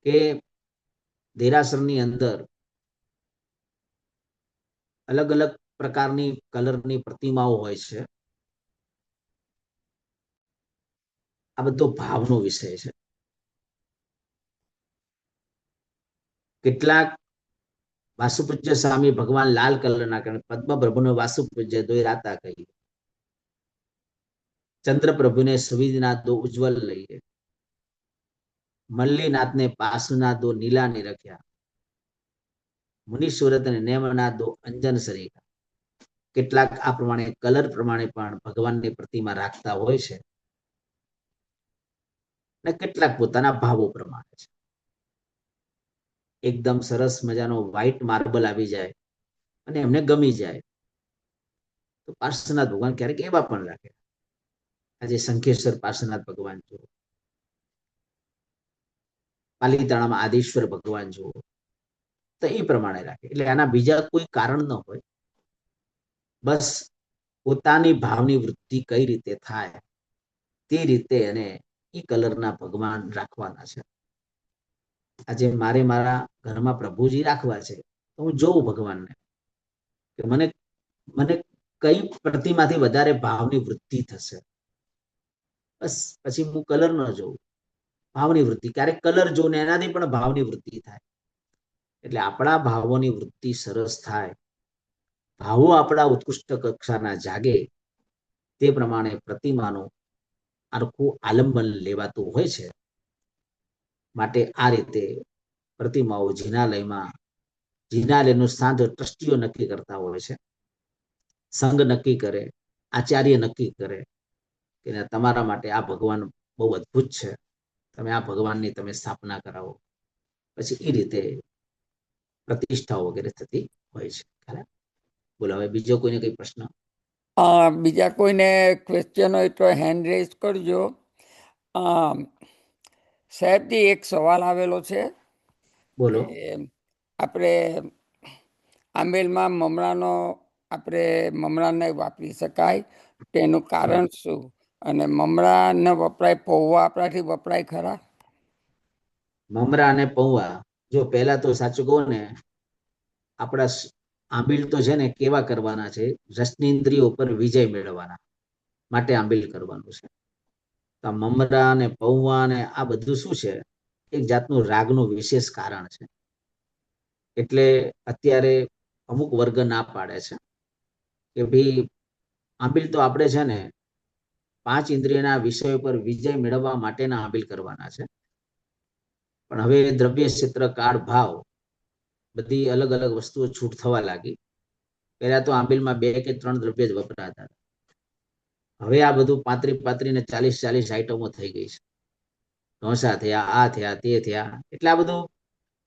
કે દેરાસરની અંદર અલગ અલગ પ્રકારની કલરની પ્રતિમાઓ હોય છે. આ બધો ભાવનો વિષય છે. કેટલાક વાસુપૂજ્ય સ્વામી ભગવાન લાલ કલરના કારણ પદ્મ પ્રભુને વાસુપૂજ્ય દોય રાતા કહી, ચંદ્ર પ્રભુને સવિધના દો ઉજ્જવલ લઈએ, મલ્લીનાથને પાસના દો નીલા ને રખ્યા, મુનિ સુરતને નેમના દો અંજન સરીખા. કેટલાક આ પ્રમાણે કલર પ્રમાણે પણ ભગવાનની પ્રતિમા રાખતા હોય છે, અને કેટલાક પોતાના ભાવો પ્રમાણે છે. એકદમ સરસ મજાનો વ્હાઈટ માર્બલ આવી જાય અને એમને ગમી જાય તો પાર્શ્વનાથ ભગવાન ક્યારેક એવા પણ રાખે. આજે શંખેશ્વર પાર્શ્વનાથ ભગવાન જુઓ, પાલીતાણામાં આદેશ્વર ભગવાન જુઓ, તો એ પ્રમાણે રાખે. એટલે આના બીજા કોઈ કારણ ન હોય, બસ પોતાની ભાવની વૃદ્ધિ કઈ રીતે થાય તે રીતે એને એ કલરના ભગવાન રાખવાના છે. આજે મારે મારા ઘરમાં પ્રભુજી રાખવા છે, તો હું જોઉં ભગવાનને કે મને મને કઈ પ્રતિમાથી વધારે ભાવની વૃદ્ધિ થશે, બસ પછી હું કલર ન જોઉં, ભાવની વૃદ્ધિ. ક્યારેક કલર જોઉં ને એનાથી પણ ભાવની વૃદ્ધિ થાય. એટલે આપણા ભાવોની વૃદ્ધિ સરસ થાય, ભાવો આપણા ઉત્કૃષ્ટ કક્ષાના જાગે, તે પ્રમાણે પ્રતિમાનું આખું આલંબન લેવાતું હોય છે. માટે આ રીતે પ્રતિમાઓ જિનાલયનું સ્થાન ટ્રસ્ટીઓ નક્કી કરતા હોય છે. સંઘ નક્કી કરે, આચાર્ય નક્કી કરે કે તમારા માટે આ ભગવાન બહુ અદ્ભુત છે, તમે આ ભગવાનની તમે સ્થાપના કરાવો. પછી એ રીતે પ્રતિષ્ઠાઓ વગેરે થતી હોય છે. બોલો, હવે બીજો કોઈને કઈ પ્રશ્ન? બીજા કોઈને ક્વેશ્ચન હોય તો હેન્ડ રેઝ કરજો. સાહેબજી, એક સવાલ આવેલો છે બોલો. કે આપણે આંબેલમાં મમરા નહીં વાપરી શકાય, તેનું કારણ શું? અને મમરા ન વપરાય, પૌવા આપણાથી વપરાય ખરા? મમરા અને પૌવા, જો પહેલા તો સાચું કહું ને, આપણા આંબીલ તો છે ને કેવા કરવાના છે, રસનેન્દ્રિયો ઉપર વિજય મેળવવાના માટે આંબીલ કરવાનું છે. તો મમરા અને પૌવા ને આ બધું શું છે, એક જાતનું રાગનું વિશેષ કારણ છે. એટલે અત્યારે અમુક વર્ગ ના પાડે છે કે ભાઈ આંબીલ તો આપણે છે ને 5 ઇન્દ્રિયના વિષયો પર વિજય મેળવવા માટેના આંબીલ કરવાના છે. પણ હવે દ્રવ્ય ક્ષેત્ર, કાળ, ભાવ, બધી અલગ અલગ વસ્તુઓ છૂટ થવા લાગી. પહેલા તો આંબીલમાં 2 કે 3 દ્રવ્ય જ વપરાતા. હવે આ બધું 35 ને 40 આઈટમો થઈ ગઈ છે. ઢોસા થયા, આ થયા, તે થયા. એટલે આ બધું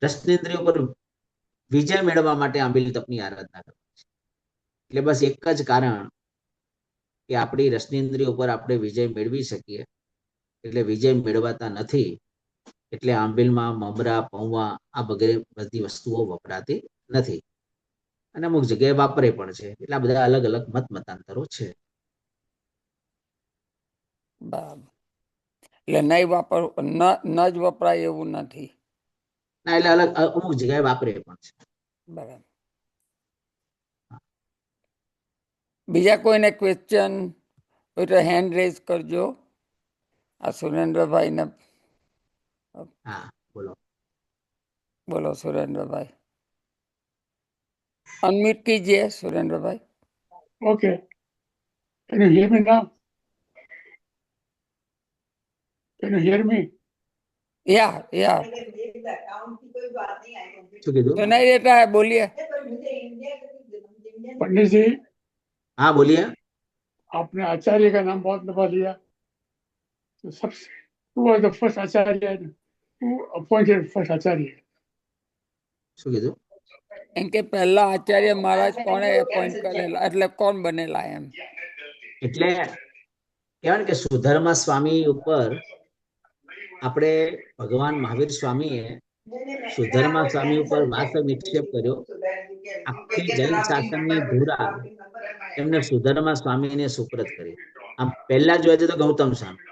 રસનેન્દ્રિયો પર વિજય મેળવવા માટે આંબીલ તપની આરાધના કરવી છે. એટલે બસ એક જ કારણ કે આપણી રસનેન્દ્રિયો પર આપણે વિજય મેળવી શકીએ, એટલે વિજય મેળવાતા નથી. એટલે આંબીલમાં મમરા, પૌવા આ બધી વસ્તુઓ વપરાતી નથી. અને અમુક જગ્યાએ વાપરે પણ છે. એટલા બધા અલગ અલગ મતાંતરો છે. બરાબર. એટલે નહીં ન જ વપરાય એવું નથી. ના, એટલે અમુક જગ્યાએ વાપરે પણ છે. બરાબર. બીજા કોઈને ક્વેશ્ચન હોય તો હેન્ડ રેઝ કરજો. આ સુરેન્દ્રભાઈ ને. હા, બોલો. બોલો સુરેન્દ્રભાઈ, અનમ્यूट कीजिए सुरेंद्रभाई. Okay. Can you hear me now? Can you hear me? या શું કીધું? सुनाई देता है, बोलिए. पंडित जी, हाँ, बोलिए. आपने आचार्य का नाम बहुत दफा लिया, तो सबसे who was the first acharya? Who appointed first acharya? શું કીધું? इनके पहला आचार्य महाराज कोने अपॉइंट करेला, એટલે કોણ બનેલા એમ? એટલે કહેવાય ને કે સુધર્મા સ્વામી ઉપર આપણે ભગવાન મહાવીર સ્વામીએ સુધર્મા સ્વામી ઉપર વાસ નિક્ષેપ કર્યો. આખી જૈન શાસનની ધુરા એમને સુધર્મા સ્વામીને સુપ્રત કરી. આમ પહેલા જોઈએ તો ગૌતમ સ્વામી,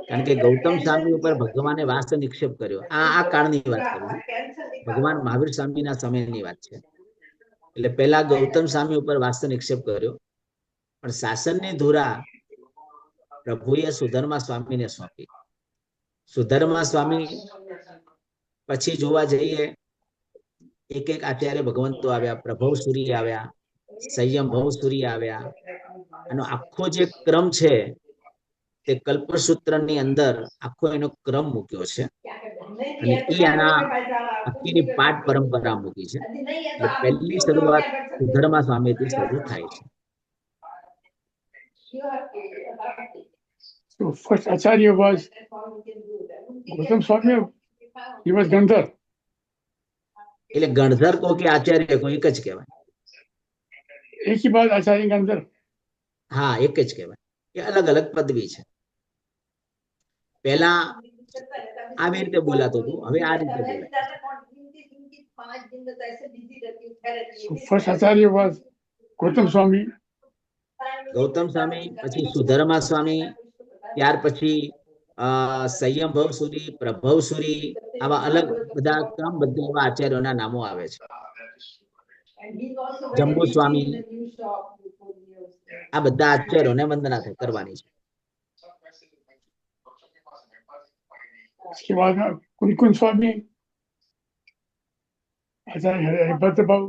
કારણ કે ગૌતમ સ્વામી ઉપર ભગવાને વાસ નિક્ષેપ કર્યો. આ કાળની વાત કરું છું, ભગવાન મહાવીર સ્વામીના સમયની વાત છે. એટલે પહેલા ગૌતમ સ્વામી ઉપર વાસ નિક્ષેપ કર્યો, પણ શાસનની ધુરા પ્રભુએ સુધર્મા સ્વામીને સોંપી. સુધર્મા સ્વામી પછી જોવા જઈએ, એક એક આચાર્ય ભગવંતો આવ્યા, પ્રભવ સુરી આવ્યા, સંયમ ભવ સુરી આવ્યા. આનો આખો જે ક્રમ છે તે કલ્પસૂત્રની અંદર આખો એનો ક્રમ મૂક્યો છે, અને એ આના આખીની પાઠ પરંપરા મૂકી છે. એટલે પહેલી શરૂઆત સુધર્મા સ્વામીથી શરૂ થાય છે. So first acharya was Gautam Swami. He was Gandhar. એટલે ગણધર કો કે આચાર્ય કો એક જ કહેવાય. एक ही बात आचार्य गंधर. હા, એક જ કહેવાય. એ અલગ અલગ પદવી છે. પહેલા આવી રીતે બોલાતું હતું, હવે આ રીતે બોલાય. So first acharya was Gautam Swami. Gautam Swami, પછી સુધર્મા સ્વામી, ત્યાર પછી સંયમ ભવ સુરી, પ્રભવ સુરી, આવા અલગ બધા ક્રમબદ્ધ એવા આચાર્યોના નામો આવે છે. જંબુ સ્વામી, આ બધા આચાર્યોને વંદના કરવાની છે. उसके बाद में कुंकुम स्वामी, आचार्य हरिभद्र बाबू,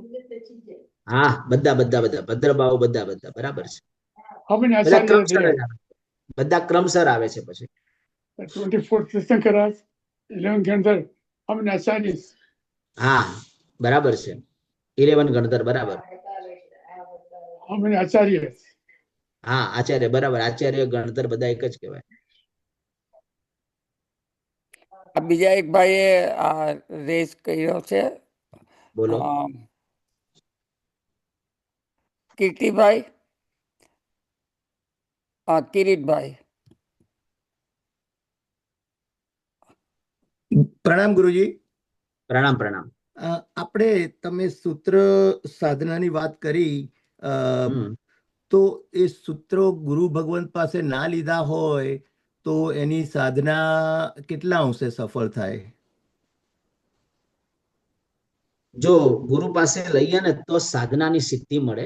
હા, બધા બધા બધા ભદ્રબાહુ બધા બધા બરાબર છે. हमने બધા आचार्य ક્રમશર दिया। જ આવે. બધા ક્રમશર આવે છે પછી. 24 तीर्थंकर राज, 11 के अंदर हमने आचार्य, હા, બરાબર છે. 11 ગણતર બરાબર. हमने आचार्य, હા, આચાર્ય બરાબર. આચાર્ય ગણતર બધા એક જ કહેવાય. આ બીજા એક ભાઈએ આ રેસ કર્યો છે, બોલો. કીર્તિભાઈ, કિરીટભાઈ. પ્રણામ ગુરુજી. પ્રણામ પ્રણામ. આપણે તમે સૂત્ર સાધનાની વાત કરી, હમ. તો એ સૂત્રો ગુરુ ભગવંત પાસે ના લીધા હોય તો એની સાધના કેટલા અંશે સફળ થાય? જો ગુરુ પાસે લઈએ ને તો સાધનાની સિદ્ધિ મળે,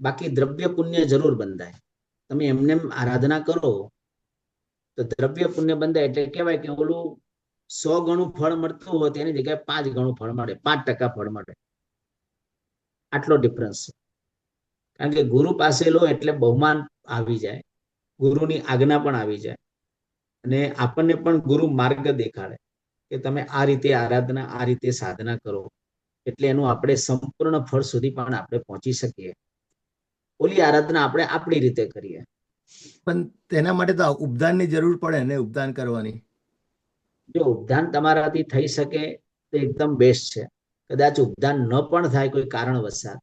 બાકી દ્રવ્ય પુણ્ય જરૂર બંધાય. તમે એમને આરાધના કરો તો દ્રવ્ય પુણ્ય બંધાય, એટલે કહેવાય કે ઓલું 100 ગણું ફળ મળતું હોય તેની જગ્યાએ 5 ગણું ફળ મળે, 5% ફળ મળે. આટલો ડિફરન્સ છે. કારણ કે ગુરુ પાસે લો એટલે બહુમાન આવી જાય, ગુરુની આજ્ઞા પણ આવી જાય, અને આપણને પણ ગુરુ માર્ગ દેખાડે કે તમે આ રીતે આરાધના, આ રીતે સાધના કરો, એટલે એનું આપણે સંપૂર્ણ ફળ સુધી પણ આપણે પહોંચી શકીએ. ઓલી આરાધના આપણે આપણી રીતે કરીએ. પણ તેના માટે તો ઉપદાનની જરૂર પડે ને, ઉપદાન કરવાની. જો ઉપદાન તમારાથી થઈ શકે તો એકદમ બેસ્ટ છે. કદાચ ઉપદાન ન પણ થાય કોઈ કારણવશાત,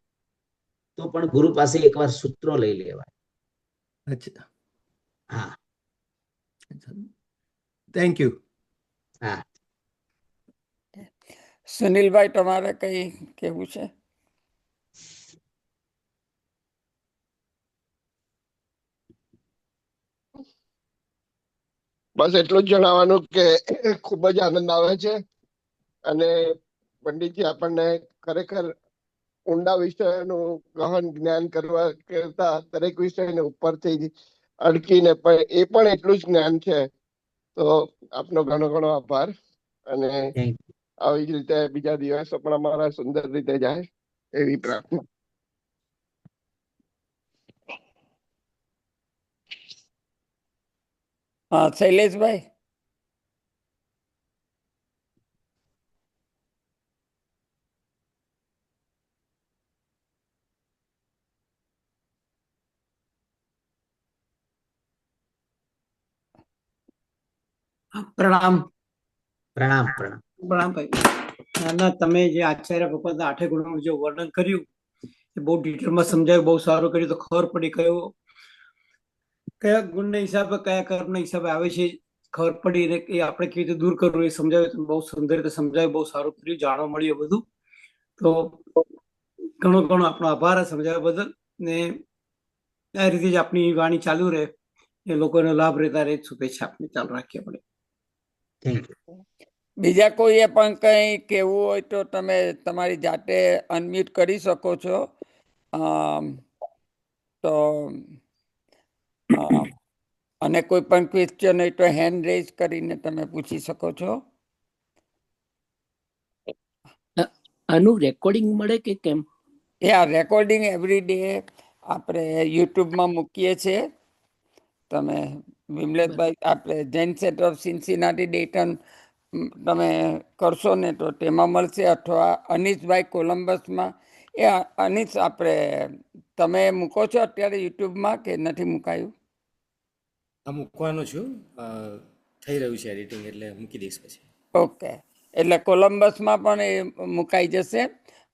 તો પણ ગુરુ પાસે એકવાર સૂત્રો લઈ લેવાય. અચ્છા, હા. Thank you. હા. સુનિલભાઈ, તમારે કઈ કેવું છે? બસ એટલું જ જણાવવાનું કે ખૂબ જ આનંદ આવે છે, અને પંડિતજી આપણને ખરેખર ઊંડા વિષયનું ગહન જ્ઞાન કરવા કરતા દરેક વિષયને ઉપરથી અડકીને પણ એ પણ એટલું જ જ્ઞાન છે. તો આપનો ઘણો ઘણો આભાર, અને થેન્ક યુ. આવી જ રીતે બીજા દિવસો પણ અમારા સુંદર રીતે જાય એવી પ્રાર્થના. હા, શૈલેષભાઈ. પ્રણામ. પ્રણામ પ્રણામ. પ્રણામ ભાઈ. ના, તમે જે આચાર્ય ભગવંતના 8 ગુણોનું જે વર્ણન કર્યું એ બહુ ડિટેલમાં સમજાયું, બહુ સારું કર્યું. તો ખબર પડી કયા ગુણના હિસાબે, કયા કર્મના હિસાબે આવે છે, ખબર પડી. ને એ આપણે કેવી રીતે દૂર કરવું એ સમજાવ્યું. બહુ સુંદર રીતે સમજાવ્યું, બહુ સારું કર્યું, જાણવા મળ્યું બધું. તો ઘણો ઘણો આપણો આભાર સમજાવ્યા બદલ. ને આ રીતે જ આપણી વાણી ચાલુ રહે, એ લોકોને લાભ રહેતા રહે, શુભેચ્છા આપને ચાલુ રાખીએ આપણે. Thank you. બીજા કોઈએ પણ કંઈ કહેવું હોય તો તમે તમારી જાતે અનમ્યુટ કરી શકો છો. તો અને કોઈ પણ ક્વેશ્ચન હોય તો હેન્ડ રેઝ કરીને તમે પૂછી શકો છો. આનું રેકોર્ડિંગ મળે કે કેમ? આ રેકોર્ડિંગ એવરી ડે આપણે યુટ્યુબમાં મૂકીએ છીએ. તમે વિમલેશભાઈ, આપણે જૈન સેન્ટર ઓફ સિન્સિનાટી ડેટન તમે કરશો ને તો તેમાં મળશે, અથવા અનીશભાઈ કોલમ્બસમાં. એ અનીશ, આપણે તમે મૂકો છો અત્યારે યુટ્યુબમાં કે નથી મુકાયું? મૂકવાનું છું, થઈ રહ્યું છે એડિટિંગ, એટલે મૂકી દઈશ પછી. ઓકે, એટલે કોલમ્બસમાં પણ એ મુકાઈ જશે.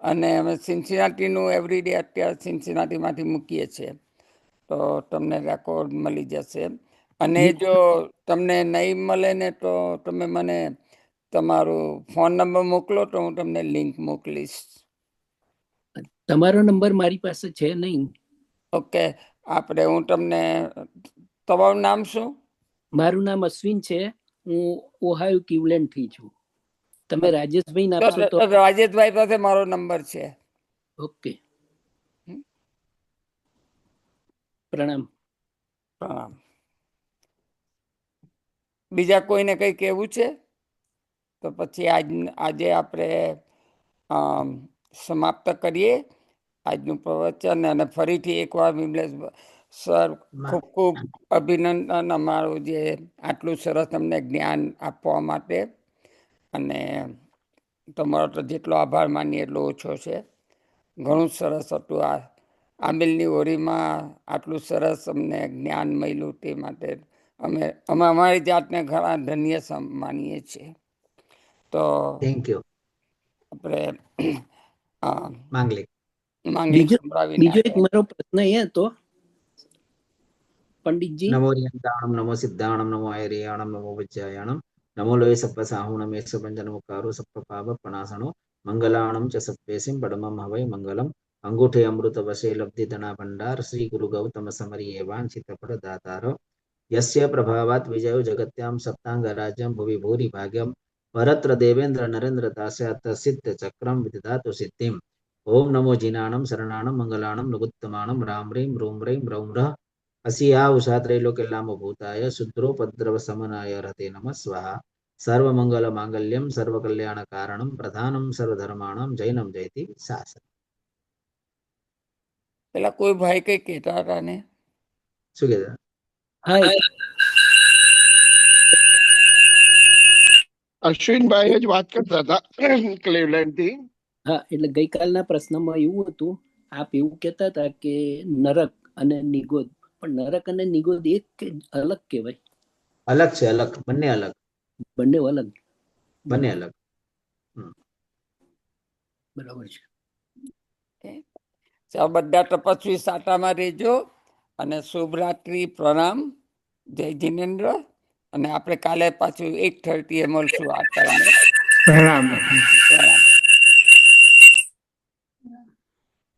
અને અમે સિન્સિનાટીનું એવરીડે અત્યારે સિન્સિનાટીમાંથી મૂકીએ છીએ, તો તમને રેકોર્ડ મળી જશે. અને જો તમને નહીં મળે ને તો તમે મને તમારો ફોન નંબર મોકલો તો હું તમને લિંક મોકલીશ. તમારો નંબર મારી પાસે છે નહીં. ઓકે, આપણે હું તમને, તમારું નામ શું? મારું નામ અશ્વિન છે. હું ઓહાયો ક્લિવલેન્ડ થી છું. તમે રાજેશભાઈ આપશો તો? રાજેશભાઈ પાસે મારો નંબર છે. ઓકે. પ્રણામ. પ્રણામ. બીજા કોઈને કઈ કહેવું છે તો પછી આજે આપણે સમાપ્ત કરીએ આજનું પ્રવચન. અને ફરીથી એકવાર વિમલેશ સર ખૂબ ખૂબ અભિનંદન અમારું જે આટલું સરસ તમને જ્ઞાન આપવા માટે. અને તમારો તો જેટલો આભાર માનીએ એટલો ઓછો છે. ઘણું સરસ હતું. આ આંબિલની ઓરીમાં આટલું સરસ અમને જ્ઞાન મળ્યું તે માટે અમે અમારી જાતને ઘણા ધન્ય માનીએ છીએ. તો થેન્ક યુ. આપણે માંગલિક માંગલિક બીજો સંભળાવીને એક મારો પ્રશ્ન એ હતો પંડિતજી. નમો રિયંતાણમ નમો સિદ્ધાણમ નમો આયરિયાણમ નમો વજ્જાયાણમ નમો લોય સપ્પ સાહુણમ એકસ પંચનમુકારો સપ્પ પાપ પણાસણો મંગલાણમ ચ સપ્પેસિમ પડમમ હવૈ મંગલમ અંગૂઠે અમૃત વશે લબ્ધિ ધના ભંડાર શ્રી ગુરુ ગૌતમ સમરીએ વાંછિત ફળ દાતાર યસ્ય પ્રભાવાત વિજયો જગત્યામ સપ્તાંગ રાજ્યમ ભુવિ ભૂરિ ભાગ્યમ પરત્ર દેવેન્દ્ર નરેન્દ્ર દાસ્યાત સિદ્ધ ચક્રમ વિદધાતુ સિદ્ધિમ ઓમ નમો જીનાણમ શરણાણમ મંગલાણમ નુગુત્તમાણમ રામ રીમ રૂમ રૈમ રૌમ રહ અસિયા ઉષા त्रैलोक्यलाम भूताय शुद्रोपद्रव समनाय रते नमः स्वाहा सर्वमंगल मांगल्यम सर्वकल्याण कारणम प्रधानम सर्वधर्माणाम जैनम जयति शासन. પેલા કોઈ ભાઈ કઈ કહેતા હતા ને? શું કહેતા? હા, અશ્વિનભાઈ જ વાત કરતા હતા ક્લીવલેન્ડ થી. હા, એટલે ગઈકાલના પ્રશ્નમાં એવું હતું, આપ એવું કહેતા હતા કે નરક અને નિગોદ, પણ નરક અને નિગોદ એક કે અલગ કહેવાય? અલગ છે, અલગ, બંને અલગ, બંને અલગ. બંને અલગ. બરાબર છે. ચાલો બધા તપસ્વી સાટામાં રહેજો અને શુભરાત્રિ. પ્રણામ. જય જિનેન્દ્ર. અને આપણે કાલે પાછું 8:30 મળશું આ ટાઈમે. પ્રણામ. પ્રણામ.